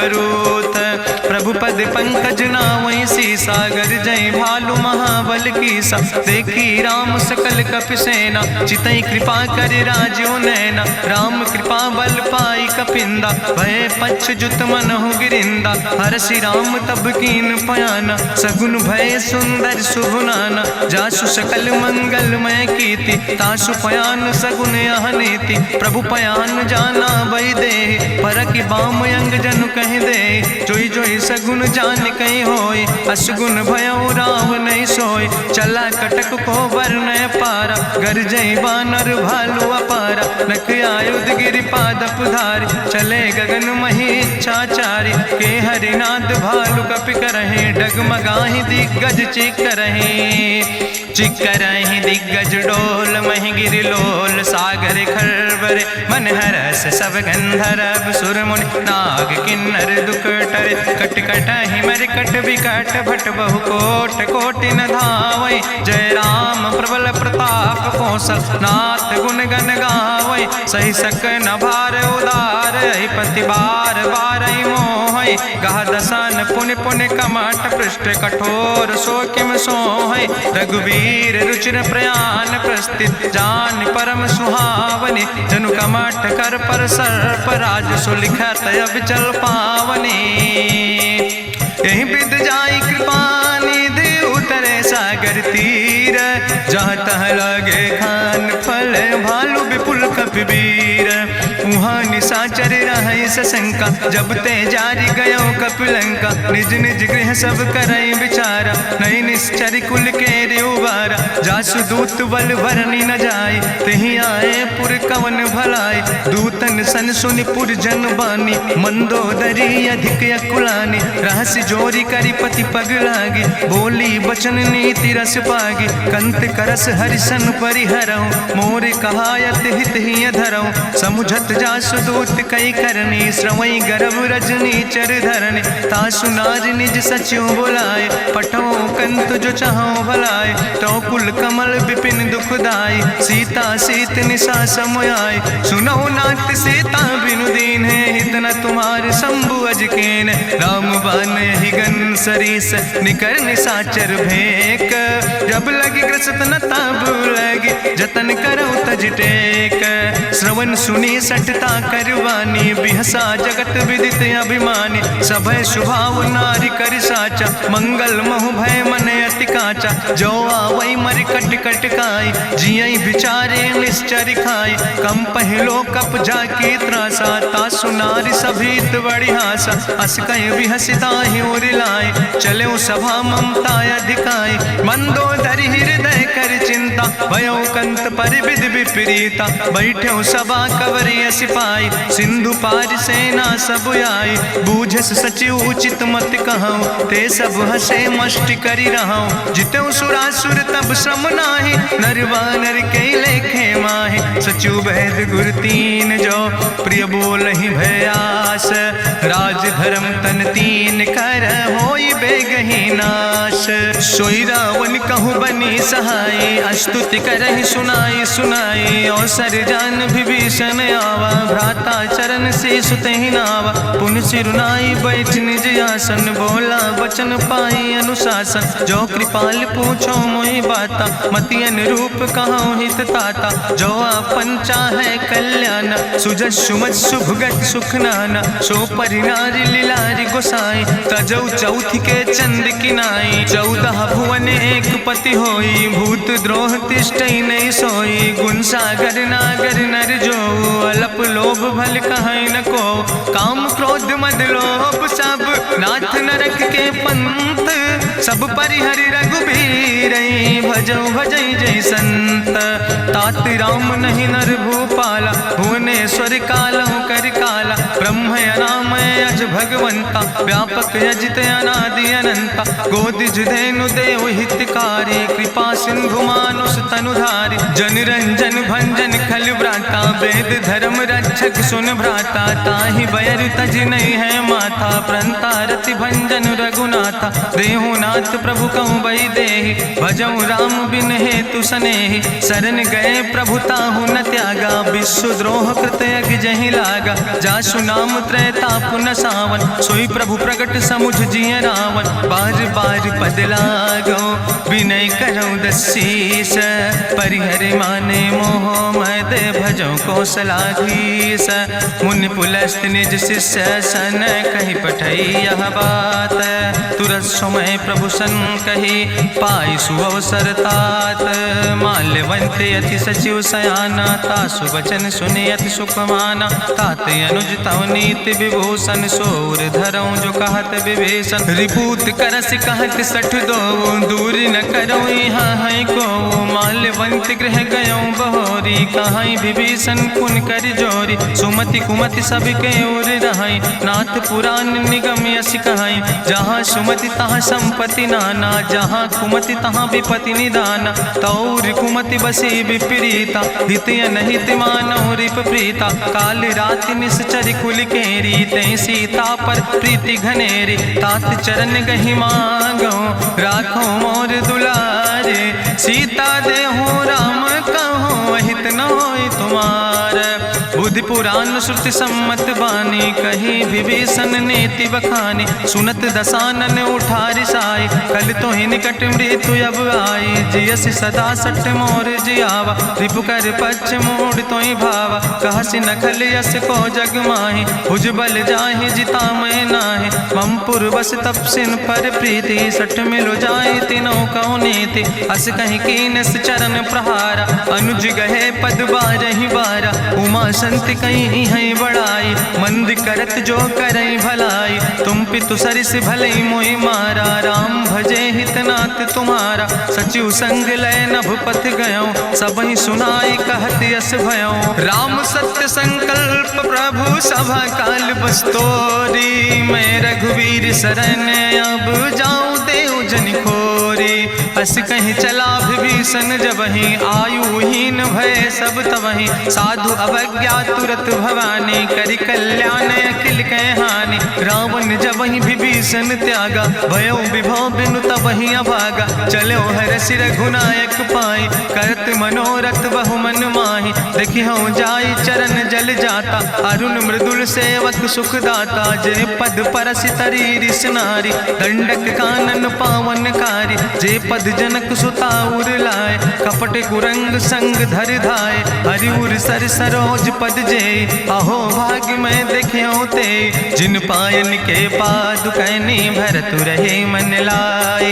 बरूथ। प्रभु पद पंकज नावै सागर जय भालु महाबल कीसा। देखी राम सकल कपि सेना चितई कृपा कर राजो नैना। राम कृपा बल पाई कपिंदा भय पच्छ जुत मनहु गिरिंदा। हरसि राम तब कीन पयाना सगुन भय सुंदर शुभ नाना। जासु सकल मंगलमय कीर्ति तासु पयान सगुन यह नीति। प्रभु पयान जाना बई दे परकि बाम अंग जनु कह दे। जोई जोई सगुन जान कहीं होय असगुन भयो राव नहीं सोय। चला कटक को वर्ण पारा गरजई बानर भालू अपारा। नख आयुध गिरि पादप धारी चले गगन मही इच्छाचारी। के हरिनाद भालु कपि करहि डगमगाहि दिग्गज चिकरहि। चिकरहि दिग्गज डोल महि गिरि लोल सागर खरबर। मन हरस सब गंधर्व सुर मुनि नाग किन्नर दुख टरे। कट कटहि मरकट विकट भट बहु कोट कोटि न धावै। जय राम प्रबल प्रताप कौशल नाथ गुण गण गावै। सही सक न भार उदार पति बार बार मोहै। गह दसन पुनि पुनि कमठ पृष्ठ कठोर सो किम सोहै। रघुवीर रुचिर प्रयाण प्रस्थित जान परम सुहावनी। जनु कमठ कर पर सर्प राज सुलिखत अब चल पावनी। यही विद जाई कृपा निधि उतरे सागर तीर। जहाँ तह लगे खान फल भालू विपुल कपिवीर। उहाँ निशाचर रहै सशंका जब ते जारी गयो कपिलंका। निज निज गृह सब करई विचारा नहीं निश्चर कुल के उबारा। जासु दूत बल भरनी न जाय तेहि आए पुर कवन भलाई। दूतन सन सुनि पुर जन बानी मंदोदरी अधिक अकुलानी। रहस्य जोरी करी पति पग लागी बोली बचन नीति रस पागी। कंत करस हरिसन परिहरऊँ मोर कहायत हित ही धरऊँ। समुझत जासु दूत कई करनी श्रवई गर्भ रजनी चर धरनी। तासु नाज निज सचिव बुलाए पठो कंत जो चाहो भलाए। तो कुल कमल विपिन दुखदाई सीता सीत निशा समयाय। सुनो नाथ सीता बिनु दीन है हित न तुम्हार शंभु अजकेन। राम बान ही गन सरीस निकर निशाचर भेक। जब लगी ग्रसत न तब लगी जतन करो तज टेक। श्रवण सुनी सटता करवानी बिहसा जगत विदित अभिमानी। सभय स्वभाव नारी कर साचा मंगल महु भय मन अति काचा। जो आवै मर कट कट काई जियई बिचारे निश्चर खाई। कम पहलो कप जाकी त्रासा तासु नारी सभीत बड़ी हासा। अस कहीं बिहसिता ही उरिलाए चले सभा ममता अधिकाई। मंदोदरी हृदय कर चिंता भयो कंत पर विधि विपरीता। बैठो सभा कवरिय सिपाही सिंधु पार सेना सब आई। बूझस सचिव उचित मत कहूँ ते सब हसे मष्टि करी रहूँ। जितऊ सुरासुर तब श्रम नाही नर वानर के लेखे माहे। सचिव वैद गुर तीन जो प्रिय बोल ही भयास। राज धर्म तन तीन कर होई बेगही नाश। सोई रावण कहूँ बनी सहाय अस्तुति करहि सुनाई सुनाई। अवसर जान विभीषण आवा भ्राता चरण से सुतहि नावा। पुन सिरुनाई बैठ निज आसन बोला वचन पाई अनुशासन। जो कृपाल पूछो मोहि बाता मति अनुरूप कहूँ हित ताता। जो आपन चाहे कल्याण सुजस सुमत सुभगत सुख नाना। सो परिनारी लीलारी गोसाई तजौ चौथ के चंद किनाई। 14 भुवन एक पति होई भूत द्रोह तिष्ठई नहीं सोई। गुण सागर नागर नर जो अलप लोभ भल कहीं न को। काम क्रोध मद लोभ सब नाथ नरक के पंथ। सब परिहरि रघुबीर भजौ भजै जय संत। तात राम नहीं नर भूपाला भुवनेश्वर कालहु कर काला। ब्रह्म अनामय अज भगवंता व्यापक अजित अनादि अनंता। गोदिज धेनु देव हितकारी कृपा सिंधु मानुष तनुधारी। जन रंजन भंजन खल व्राता वेद धर्म रक्षक सुन भ्राता। ताहि बैर तज नहीं है माथा प्रंता रति भंजन रघुनाथा। देहु नाथ प्रभु कहूँ बई देहि भजऊ राम बिन हेतु सनेहि। शरण गए प्रभु ताहु न त्यागा विश्व द्रोह कृत अग जहि लागा। जासु नाम त्रैता पुन सा पावन, सोई प्रभु प्रगट समुझ जिय रावण। बार बार पद लागो विनय करौ दसीस, परिहर माने मोह मद भजो कौशलाधीश। मुनि पुलस्त निज शिष्य सन, कहि पठई यह बात। तुरत समय प्रभु सन कही, पाई सुअवसर तात। माल्यवंत अति सचिव सयाना, तासु वचन सुनि अति सुख माना। तात अनुज तव नीति विभूषण, सोर धरौ जो कहत विभीषण। रिपूत करस कहत सठ दो, दूर न करो यहाँ है को। माल्यवंत गृह गयो बहोरी, कहाई विभीषण पुन कर जोरी। सुमति कुमति सबके ओर रहाई, नाथ पुराण निगम यश कहाई। जहाँ सुमति तहाँ संपत्ति नाना, जहाँ कुमति तहाँ विपत्ति निदाना। तौर कुमति बसी विपरीता, हित अनहित मानव रिप प्रीता। काल रात निश्चर कुल केरी, तै सीता पर प्रीति घनेरी। तात चरण गहि मांगो, राखो मोर दुलारे। सीता देहो राम कहो, अहित न होय तुम्हार। बुद्धि पुराण श्रुति सम्मत बानी, कही विभीषण नीति बखानी। सुनत दसानन उठारि साई, कल तो ही निकट मृत्यु अब आई। जियस सदा सट मोर जियावा, रिपु कर पक्ष मोड़ तो ही भावा। कहसि नखल यस को जग माहि, भुज बल जाहि जिता मैं नाहि। मम पुरबस तपसिन पर प्रीति, सठ मिलो जाहि तिनौ कौ नीति। अस कहि कीनस चरण प्रहारा, अनुज गहे पद बारहि बारा। उमा संति कहीं है बड़ाई, मंद करत जो करई भलाई। तुम पितु सरिस भलई मोहि मारा, राम भजे हितनाथ तुम्हारा। सचिव संग लय नभ पथ गयो, सबहि सुनाई कहत यस भयो। राम सत्य संकल्प प्रभु सभा काल बस्तोरी। मैं रघुवीर शरण अब जाऊं देव जन खोरी। अस कहीं चला विभीषण जबहि, आयुहीन भय सब तबहि। साधु अवज्ञा तुरत भवानी, करि कल्याण अखिल कै हानि। रावण जबहि विभीषण त्यागा, भयो विभव बिनु तबहि अभागा। चलो हरषि रघुनायक पाई, करत मनोरथ बहु मन माहि। देखियो जाई चरण जल जाता, अरुण मृदुल सेवक सुख दाता। जे पद परसि तरी रिस नारी, दंडक कानन पावन कारी। जे पद जनक सुता उर लाए, कपट कुरंग संग धर धाय। हरिउर सर सरोज पद जे, अहो भाग्य मैं देखियो ते। जिन पायन के पादुकैनी, भरत रहे मन लाए।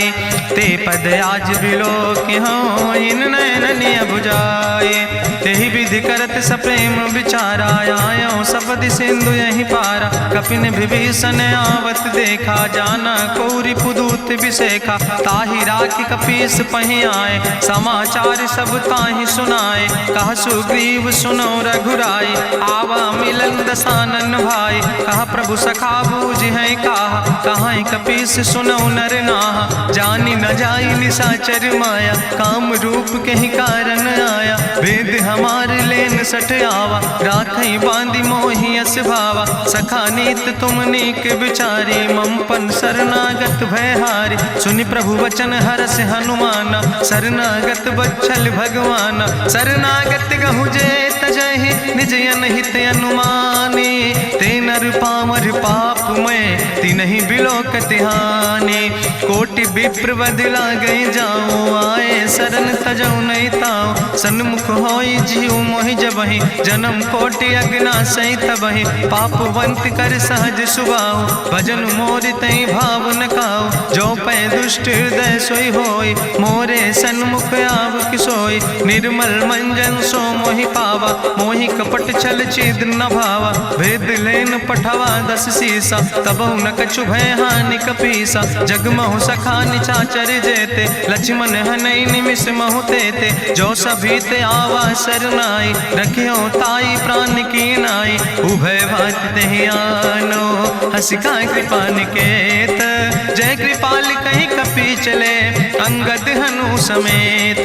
ते पद आज बिलोक हो, इन नयन बुझाए। तेहि विधि करत सप्रेम विचारा, आयो सपदि सिंधु यही पारा। कपिन विभीषण आवत देखा, जाना कौरि पुदूत विसेखा। ताहि राखि कपीस पहि आए, समाचार सब ताहि सुनाए। कहा सुग्रीव सुनो रघुराई, आवा मिलन दसानन भाई। कहा प्रभु सखा बूझ है कहा, कहाँ कपीस सुनो नर नाहा। जानी न जाई निशाचर माया, काम रूप के ही कारण आया। वेद हमार लेन सठ आवा, राखई बांधी मोहि यस भावा। सखा नीत तुम नीक विचारी, मम पन शरणागत भयहारी। सुनि प्रभु वचन हरस हनुमाना, शरणागत बच्छल भगवाना। शरणागत गहु जे तजहि, निज अनहित अनुमानी। ते नर पामर पाप में, तिन्हि बिलोकति हानि। कोटि विप्र बदला गई जाऊं, आए शरण तजौ नहीं ताऊं। सन्मुख होई जीव मोहि जबहि, जन्म कोटि अग्ना सही तबहि। पापवंत कर सहज सुभाऊ, भजन मोर तई भाव न काऊ। जो पै दुष्ट हृदय सोई होई, मोरे सन्मुख आव किसोई। निर्मल मंजन सो मोहि पावा, मोहि कपट छल छिद्र न भावा। भेद लेन पठवा दस सीसा, तबहु न कछु भय हानि कपीसा। जगमहु सखा निचाचर जेते, लक्ष्मण हनई निमिष महु तेते। जो सभी ते आवा सरनाई, रखियो ताई प्राण की नाई। उभय भात तेहि आनो, हसिका कृपा निकेत। जय कृपाल कहीं कपी चले, अंगद हनु समेत।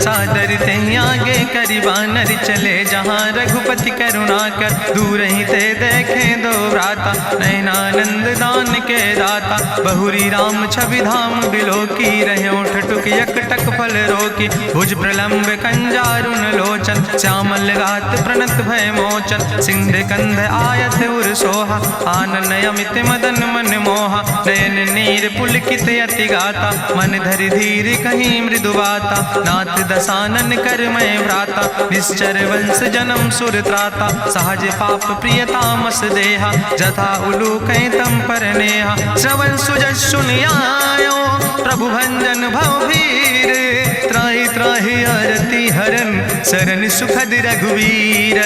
सादर तहीं आगे करि बानर चले, जहाँ रघुपति करुणा कर दूर ही ते देखे दो भ्राता। नयनानंद दान के दाता, बहुरी राम छवि धाम बिलोकी। रहे ठटुक यकटक फल रोकी, भुज प्रलंब कंजारुन लोचन। श्यामल गात प्रणत भय मोचन, सिंध कंध आयत उर सोहा। आनन अमित मदन मन मोहा, नयन नीर पुलकित अति गाता। मन धरि धीर कहीं मृदु बाता, नाथ दसानन कर मैं भ्राता। निश्चर वंश जन्म सुर त्राता, सहज पाप प्रिय तामस देहा। जथा उलूक तम पर नेहा, श्रवण सुजस सुनियायो। प्रभु भंजन भव भीर, त्राहि त्राहि आरती हरन। शरण सुखद रघुवीर,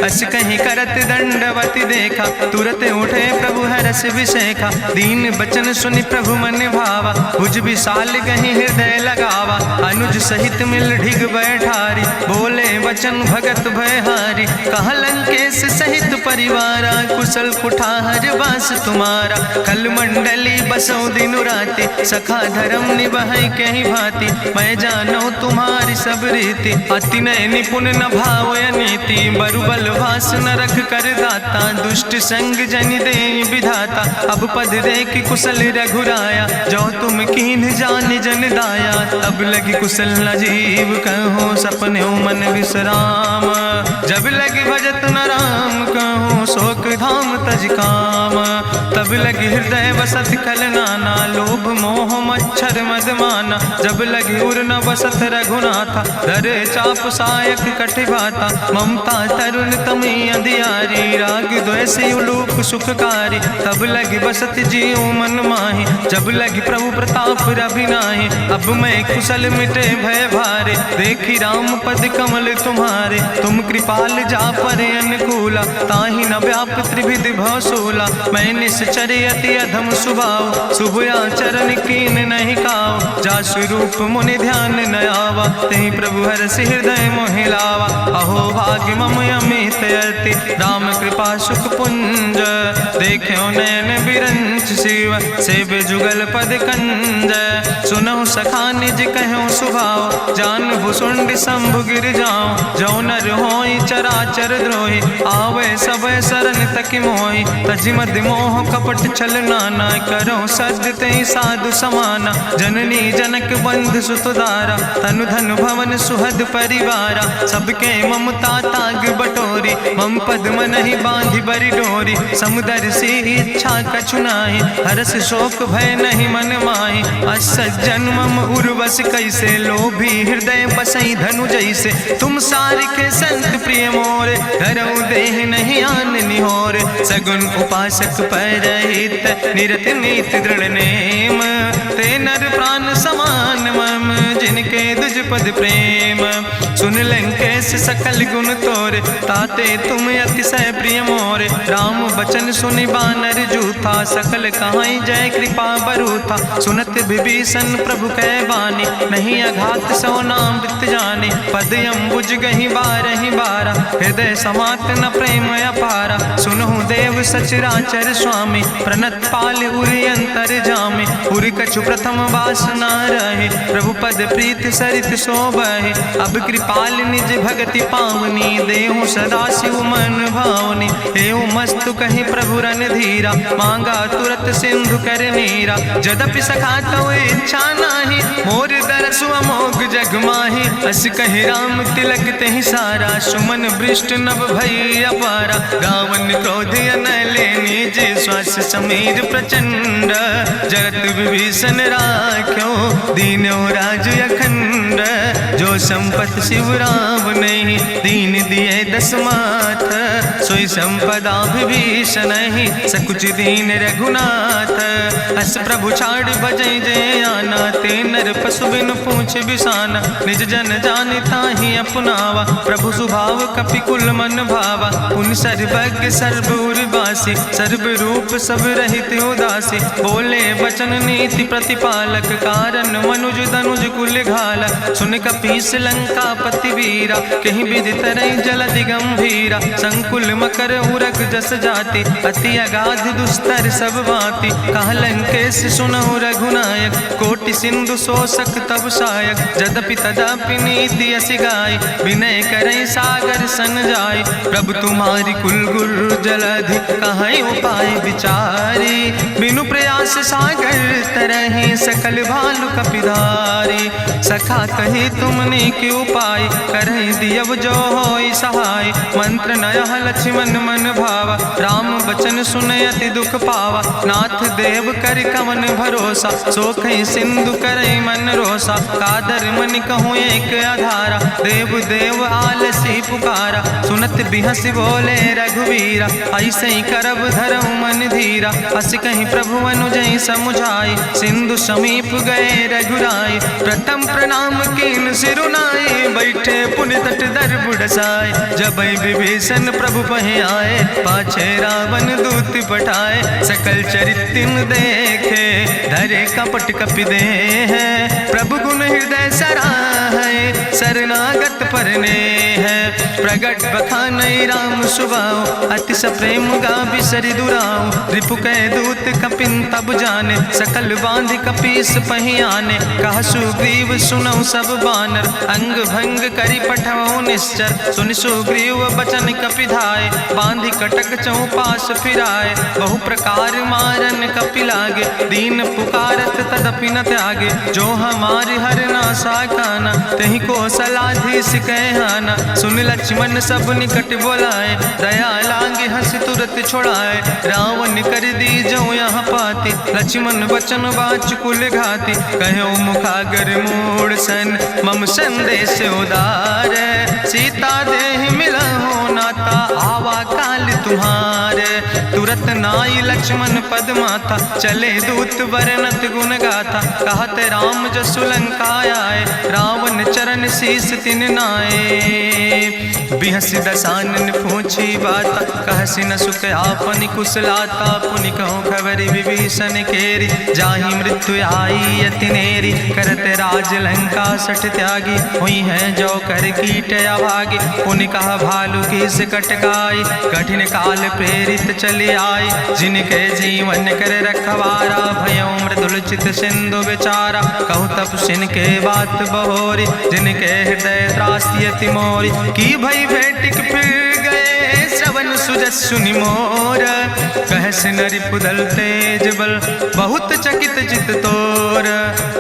अस कहीं करत दंडवती देखा। तुरत उठे प्रभु हरस विशेखा, दीन बचन सुनि प्रभु मन भावा। भुज विशाल कहीं हृदय लगावा, अनुज सहित मिल ढिग बैठारी। बोले वचन भगत भयहारी, कहा लंकेश सहित परिवारा। कुशल कुठार वास तुम्हारा, कल मंडली बसो दिनु राति। सखा धर्म निभाई कहीं भांति, मैं जानो तुम्हारी सब रीति। अति नय निपुण न भाव नीति, बरुबल भास न रख कर दाता। दुष्ट संग जन दे विधाता, अब पद देख कुशल रघुराया। जो तुम कीन जान जन दाया, तब लगी कुशल न जीव कहो। सपने मन विश्राम, जब लगी भजत न राम कहो। शोक धाम तज काम, तब लगी हृदय बसत कल नाना। लोभ मोह मच्छर मद माना, जब लगी उर न बसत रघुनाथा। धरे चाप सायक कटिभाता, ममता तरुण तमी अधियारी। राग द्वेष उलूक सुखकारी, तब लगी बसत जीव मन माही। जब लगी प्रभु प्रताप रवि नाही, अब मैं कुशल मिटे भय भारे। देखी राम पद कमल तुम्हारे, तुम कृपाल जा पर अनुकूला। ताहि न व्याप त्रिविध भवसूला, मैं निश्चर अति अधम सुभाव। शुभ आचरण कीन नहीं काव, जा स्वरूप मुनि ध्यान न आवा। तेहि प्रभु हरसि हृदय मोहि लावा। अहो भाग्य मम अमित अति, राम कृपा सुख पुंज। देखो नयन बिरंच शिव, सेव जुगल पद कंज। सुनहु सखा निज कहूँ सुभाव, जान भुसुंड शंभु गिर जाऊं। जो नर होई चराचर द्रोही, आवे सब शरण तक मोहि। तजि मद मोह कपट छल नाना, करो सद्य तेहि साधु समाना। जननी जनक बंधु सुतदारा, तनु धन भवन सुहद परिवारा। सबके ममता ताग बटोरी, मम पद मनहि बांधि बरि डोरी। समुदर सी इच्छा कछु नाही, हरस शोक भय नहीं मन माही। असज्जन मम उर्वश कैसे, लोभी हृदय बसई धनु जैसे। तुम सारिके संत प्रिय मोरे, धरऊ देह नहीं आन निहोर। सगुन उपासक परहित, निरत नीति दृढ़ नेम। ते नर प्राण समान मम, जिनके दुज पद प्रेम। सुन लंकेश सकल गुण तोरे, ताते तुम अतिशय प्रिय मोरे। राम बचन सुनि बानर जूथा, सकल कहाई जय कृपा बरूथा। सुनत विभीषण प्रभु कै बानी, नहीं अघात सो नाम वित जानी। पद अम्बुज गहि बारहि बारा, हृदय समात न प्रेम अपारा। सुनहु देव सचराचर स्वामी, प्रणत पाल उरि अंतर जामी। उरि कछु प्रथम वासना रहे, प्रभु पद प्रीत सरित शोभहि। अब कृपाल निज भगति पावनी, देहु सदा शिव मन भावनी। एवं मस्तु कहि प्रभु रन धीरा, मांगा तुरत सिंधु कर नीरा। जदपि सखा तव इच्छा नाही, मोर दरसु अमोघ जग माही। अस कहि राम तिलक तेहि सारा, सुमन वृष्ट नभ भई अपारा। गावन क्रोध अनले निज, श्वास समीर प्रचंड। जगत विभीषण राख्यो, दीनो राज अखंड। जो संपत शिव राम नहीं, दीन दिए दस माथ। सोई संपदा विभीषण नहीं, सकुच दीन रघुनाथ। अस प्रभु छाड़ भजई जय आना, ते नर पशु बिनु पूछ बिसाना। निज जन जानि ताहि अपनावा, प्रभु स्वभाव कपि कुल मन भावा। पुन सर्वज्ञ सर्व उर्वासी, सर्व रूप सब रहित उदासी। बोले वचन नीति प्रतिपालक, कारण मनुज तनुज कुल घाला। सुन कपीस लंका पति वीरा, कहीं विधि तरई जलधि गंभीरा। संकुल मकर उरग जस जाति, अति अगाध दुस्तर सब भांति। कहा लंकेश सुनहु रघुनायक, कोटि सिंधु सिंधु शोषक तब सायक, जदपि तदपि नीति अस गाय, विनय करई सागर सन जाय। प्रभु तुम्हारी कुल गुरु जलधि, कहीं उपाय विचारी, बिनु प्रयास सागर तरहि, सकल भालु कपिधारी। सखा कही तुमने के उपाय, करहि दियव जो होई सहाय। मंत्र नयह लक्ष्मण मन भावा, राम बचन सुनय अति दुख पावा। नाथ देव कर कवन भरोसा, सोखई सिंधु करई मन रोसा। कादर मन कहूँ एक आधारा, देव देव आलसी पुकारा। सुनत बिहस बोले रघुवीरा, ऐसे ही करब धरऊ मन धीरा। अस कहीं प्रभु अनुजय समुझाई, सिंधु समीप गए रघुराई। प्रथम प्रणाम कीन सिरुनाई, बैठे पुनि तट दर बुढ़साए। जब विभीषण प्रभु पहे आए, पाछे रावण दूत पठाए। सकल चरित्र देखे, धरे कपट कपि दे है। प्रभु गुण हृदय सराहै, शरणागत परने है। प्रगट बखानई राम सुभाऊ, अति सप्रेम गा बिसरि दुराऊ। रिपु कह दूत कपिन तब जाने, सकल बांध कपीस पहि आने। कहा सुग्रीव सुनऊ सब बानर, अंग भंग करि पठवऊ निश्चर। सुनि सुग्रीव बचन कपिधाय, बांधि कटक चौपास फिराए। बहु प्रकार मारन कपि लागे, दीन पुकारत तदपि न त्यागे। जो हमारे हर नासा खाना, तहि को सलाधीस कहना। सुन लक्ष्मण सब निकट बोलाए, दया लागे हंस तुरत छोड़ाए। रावण कर दी जो यहाँ पाती, लक्ष्मण बचन बाच कुल घाती। कहो मुखागर मूड़ सन, मम संदेश उदार। सीता देह मिला हो नाता, आवा काल तुम्हारे। तुरत नाई लक्ष्मण पद माथा, चले दूत वर्णत गुण गाथा। कहत राम जसु लंका आए, रावण चरण शीस तिन नाए। बिहस दसानन पूछी बाता, कहसि न सुख आपन कुशलाता। पुनि कहूँ खबरि विभीषण केरी, जाहि मृत्यु आई अति नेरी। करत राज लंका सठ त्यागी, हुई है जो कर कीट अभागी। पुनि कहा भालू किस कटकाई, कठिन काल प्रेरित चले आई। जिनके जीवन कर रखवारा, भयों मृदुल चित सिंधु बेचारा। कहु तप सिन के बात बहोरी, जिनके हृदय त्रासी अति मोरी। की भई भेटिक फिर गए, श्रवण सुजस सुनि मोर। कहस नरि पुदल तेज बल, बहुत चकित चित तोर।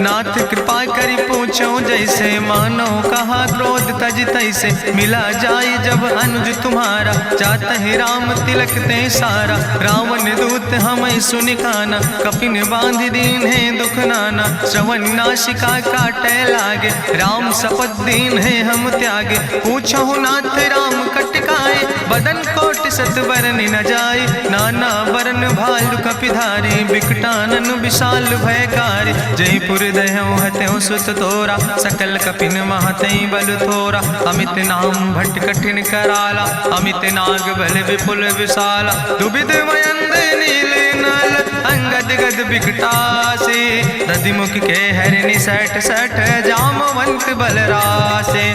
नाथ कृपा करि पूछो जैसे, मानो कहा क्रोध तज तैसे। मिला जाय जब अनुज तुम्हारा, जात ही राम तिलक ते सारा। रावण दूत हमें सुनि काना, कपिन बांध दीन है दुख नाना। श्रवण नासिका काटे लागे, राम शपथ दीन है हम त्यागे। पूछो नाथ राम कटकाए, बदन कोट सत बरन न जाए। नाना बरन भालु कपिधारी, बिकटानन विशाल भयकारी। जयपुर दह्यों हत्यों सुत तोरा, सकल कपिन महतई बल थोरा। अमित नाम भट्ट कठिन कराला, अमित नाग बल विपुल विशाला। दुबिध मयंद नील नल, अंगद गद बिकटासे। दधिमुख के हरिणि सठ सठ, जामवंत बलरासे।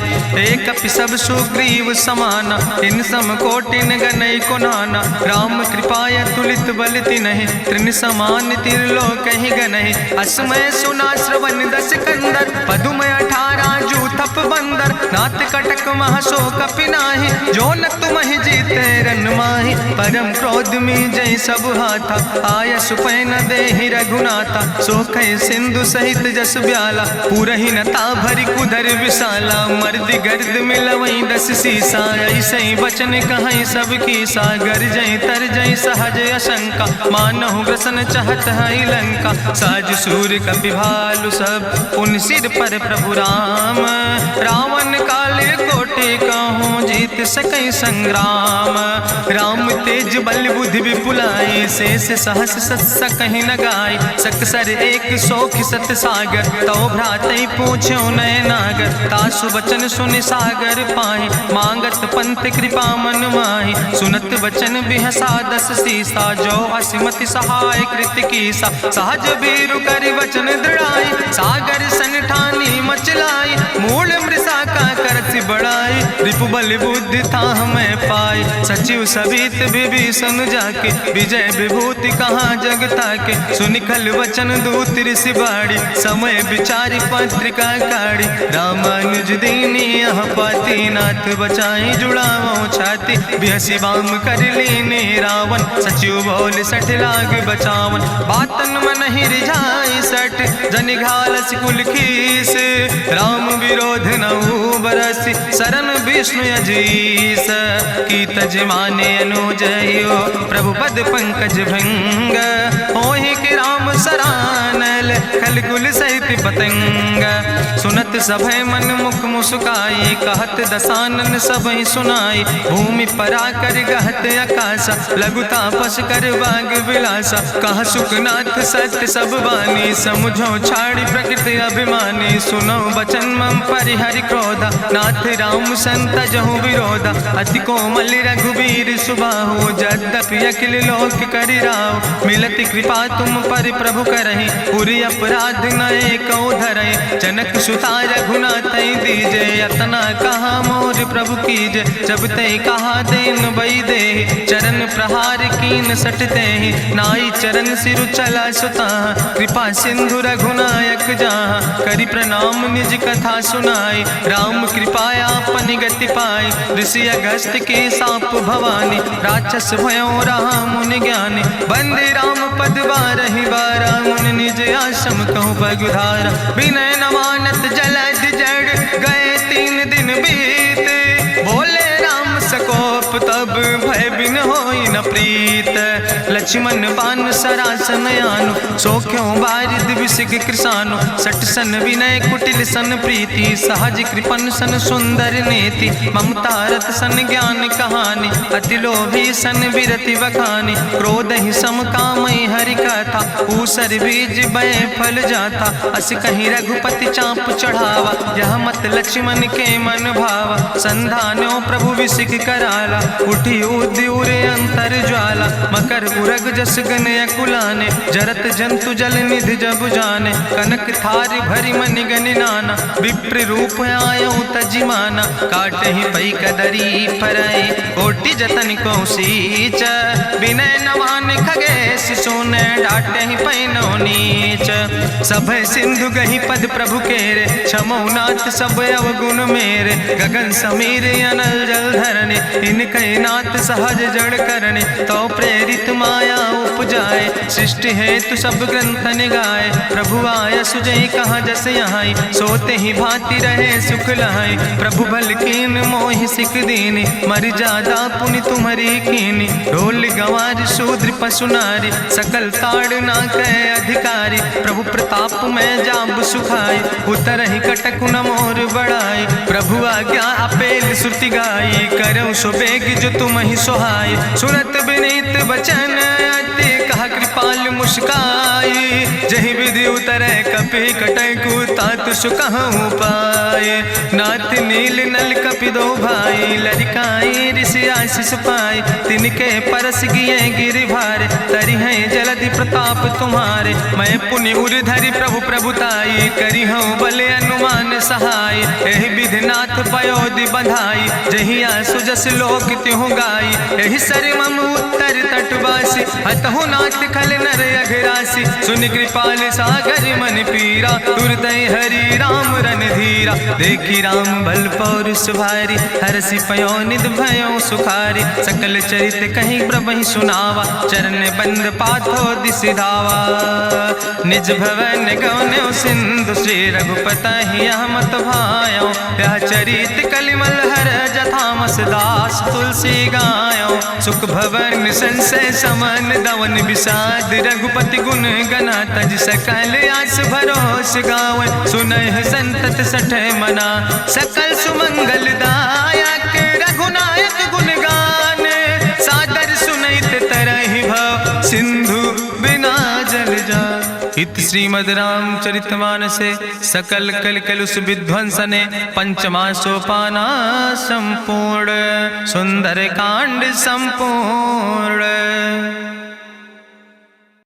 एक कपि सब सुग्रीव समाना, इन सम कोटिन गनई को नाना। राम कृपाय तुलित बल तिनहि, त्रिन समान तिरलोक ही गनहि। असमय सुना श्रवण दस कंदर, पदुम 18 जू थप बंदर। नाथ कटक महसो कपि नाही, जो न तुमहि जीते रन माही। परम क्रोध में जय सब हाथा, आय सुपै न देहि रघुनाथा। सोखै सिंधु सहित जस ब्याला, पूरहि नता भरि कुधर विशाला। मर्द गर्द मिलवई 10 सीसा, ऐसे बचन कहई सब कीसा। गर जय तर जय सहज अशंका, मानहु ग्रसन चाहत है लंका। साज सूर कपि भालु सब, पुन सिर पर प्रभु राम। रावण काले कोटि कहूँ, जीत सकई संग्राम। राम तेज बल बुद्धि विपुलाई, शेष सहस सत सकहि न गाय। सकसर एक सोख सत सागर, तो भ्रातई पूछ्यो नय नागर। तासु बचन सुनि सागर पाहि, मांगत पंथ कृपा मन माहि। सुनत बचन बिहसा 10 सीसा, जो असिमति सहाय कृत कीसा। सहज बीरु कर वचन दृढ़ाई, सागर सन ठानी मचलाई। मूल मृषा का करसि बड़ाई, रिपु बल बुद्धि था हमें पाई। सचिव सबित विभीषण जाके विजय विभूति कहाँ जगता के। सुनिखल वचन दूत ऋषि बाड़ी समय विचारी पत्रिका काढ़ी। रामानुज दीनी यह पाती नाथ बचाई जुड़ावो छाती। बिहसी बाम कर लीने रावण सचिव बोल सठ लाग बचावन। बातन मन ही रिझाई सठ जनि घालस कुल खीस। राम विरोध नहु बरसि शरण विष्णु अजीस। की तज माने अनुजयो प्रभु पद पंकज भंग। होहि कि राम सरानल खल कुल सहित पतंग। सुनत सभय मन मुख मुस्काई कहत दसानन सबहि सुनाई। भूमि परा कर गहत आकाशा लघु तापस कर बाग विलासा। कहा सुखनाथ सत्य सब बानी समुझो छाड़ी प्रकृति अभिमानी। सुनो बचन मम परिहरि क्रोधा नाथ राम संत जहु विरोधा। अति कोमल रघुबीर सुबाहु यद्यपि अखिल लोक करि राव। मिलति कृपा तुम पर प्रभु करहि पुरि अपराध नए को धरहि। जनक सुता रघुनाथ दीजे यतना कहा मोर प्रभु कीजे। जब ते कहा देन बई दे चरण प्रहार कीन सटते। नाई चरण सिरु चला सुता कृपा सिंधु रघुनायक जहाँ। करि प्रणाम निज कथा सुनाई राम कृपाया अपनी गति पाई। ऋषि अगस्त के साप भवानी राक्षस भयो रहा मुनि ज्ञानी। बंदे राम पद बारहि बारा मुनि निज आश्रम कहूँ पगुधारा। विनय न मानत जलद जड़ गए 3 दिन बीते। बोले राम सकोप तब भय बिन होई न प्रीत। लक्ष्मण बान सरासन आनु सो क्यों बारिद विसिग कृसानु। सठ सन विनय कुटिल सन प्रीति सहज कृपन सन सुंदर नीति। ममता रत सन ज्ञान कहानी अति लोभी सन विरति बखानी। क्रोध ही सम कामई हरि कथा ऊसर बीज बय फल जाता। अस कहीं रघुपति चाप चढ़ावा यह मत लक्ष्मण के मन भावा। संधान्यो प्रभु विसिक कराला उठी उद्यूर अंतर ज्वाला। मकर उरग जस गन अकुलाने जरत जंतु जल निधि जब जाने। कनक थार भरी मनि गनि नाना विप्र रूप आयो तजिमाना। काटे ही पई कदरी फरई कोटि जतन को सींच। विनय नवान खगेश सोने डाटे ही पैनो नीच। सब सिंधु गही पद प्रभु केरे क्षमो नाथ सब अवगुण मेरे। गगन समीर अनल जल धरने इनके नाथ सहज जड़ करने। तो प्रेरित माया उपजाए सृष्टि हेतु सब ग्रंथ निगाए। प्रभु आय सुजई कहाँ जस यहाँ सोते ही भांति रहे सुख लहाई। प्रभु भल कीन मोहि सिख दीनी मर जादा पुनि तुम्हारी कीनी। ढोल गंवार शूद्र पशु नारी सकल ताड़ ना कह अधिकारी। प्रभु प्रताप में जाब सुखाई उतर ही कटक न मोर बढ़ाई। प्रभु आज्ञा अपेल श्रुति गाई करऊँ सुबेग जो तुम ही सुहाई। सुनत विनीत वचन अति कहा कृपाल मुस्काई। जही विधि उतरे कपि कटकु तात सुकहु पाए। नाथ नील नल कपि दो भाई लरिकाई ऋषि आशीष पाए। तिनके परस गिए गिरि भारे तरि है जलधि प्रताप तुम्हारे। मैं पुनि उर धरि प्रभु प्रभुताई करी हूँ बले अनुमान सहाय। एहि विधि नाथ पयोधि बधाई जहिया सुजस लोक त्यों गाई। एहि सर मम उत्तर तटवासी हतहु नाथ खल नर अघरासी। सुन कृपाल सागर मन पीरा तुरत हरि राम रन धीरा। देखी राम बल पौरुष भारी हरसि पयो निध भयो सुखारी। सकल चरित कहीं प्रभु सुनावा चरण बंद पाथो दिस धावा। निज भवन गौन्यो सिंधु श्री रघुपति यह मत भायो। यह चरित कलिमल हर जथामस दास तुलसी गायो। सुख भवन संशय समन दवन विषाद रघुपति गुण गना तज सकल आस भरोस गावे। सुनहि संतत सठ मना सकल सुमंगल दायक रघुनायक गुण गान। सादर सुनैत तरहि भव सिंधु बिना जल जा। इत श्रीमद् रामचरितमानसे सकल कलकलुष विध्वंसने पंचमा सोपाना संपूर्ण। सुंदर कांड संपूर्ण।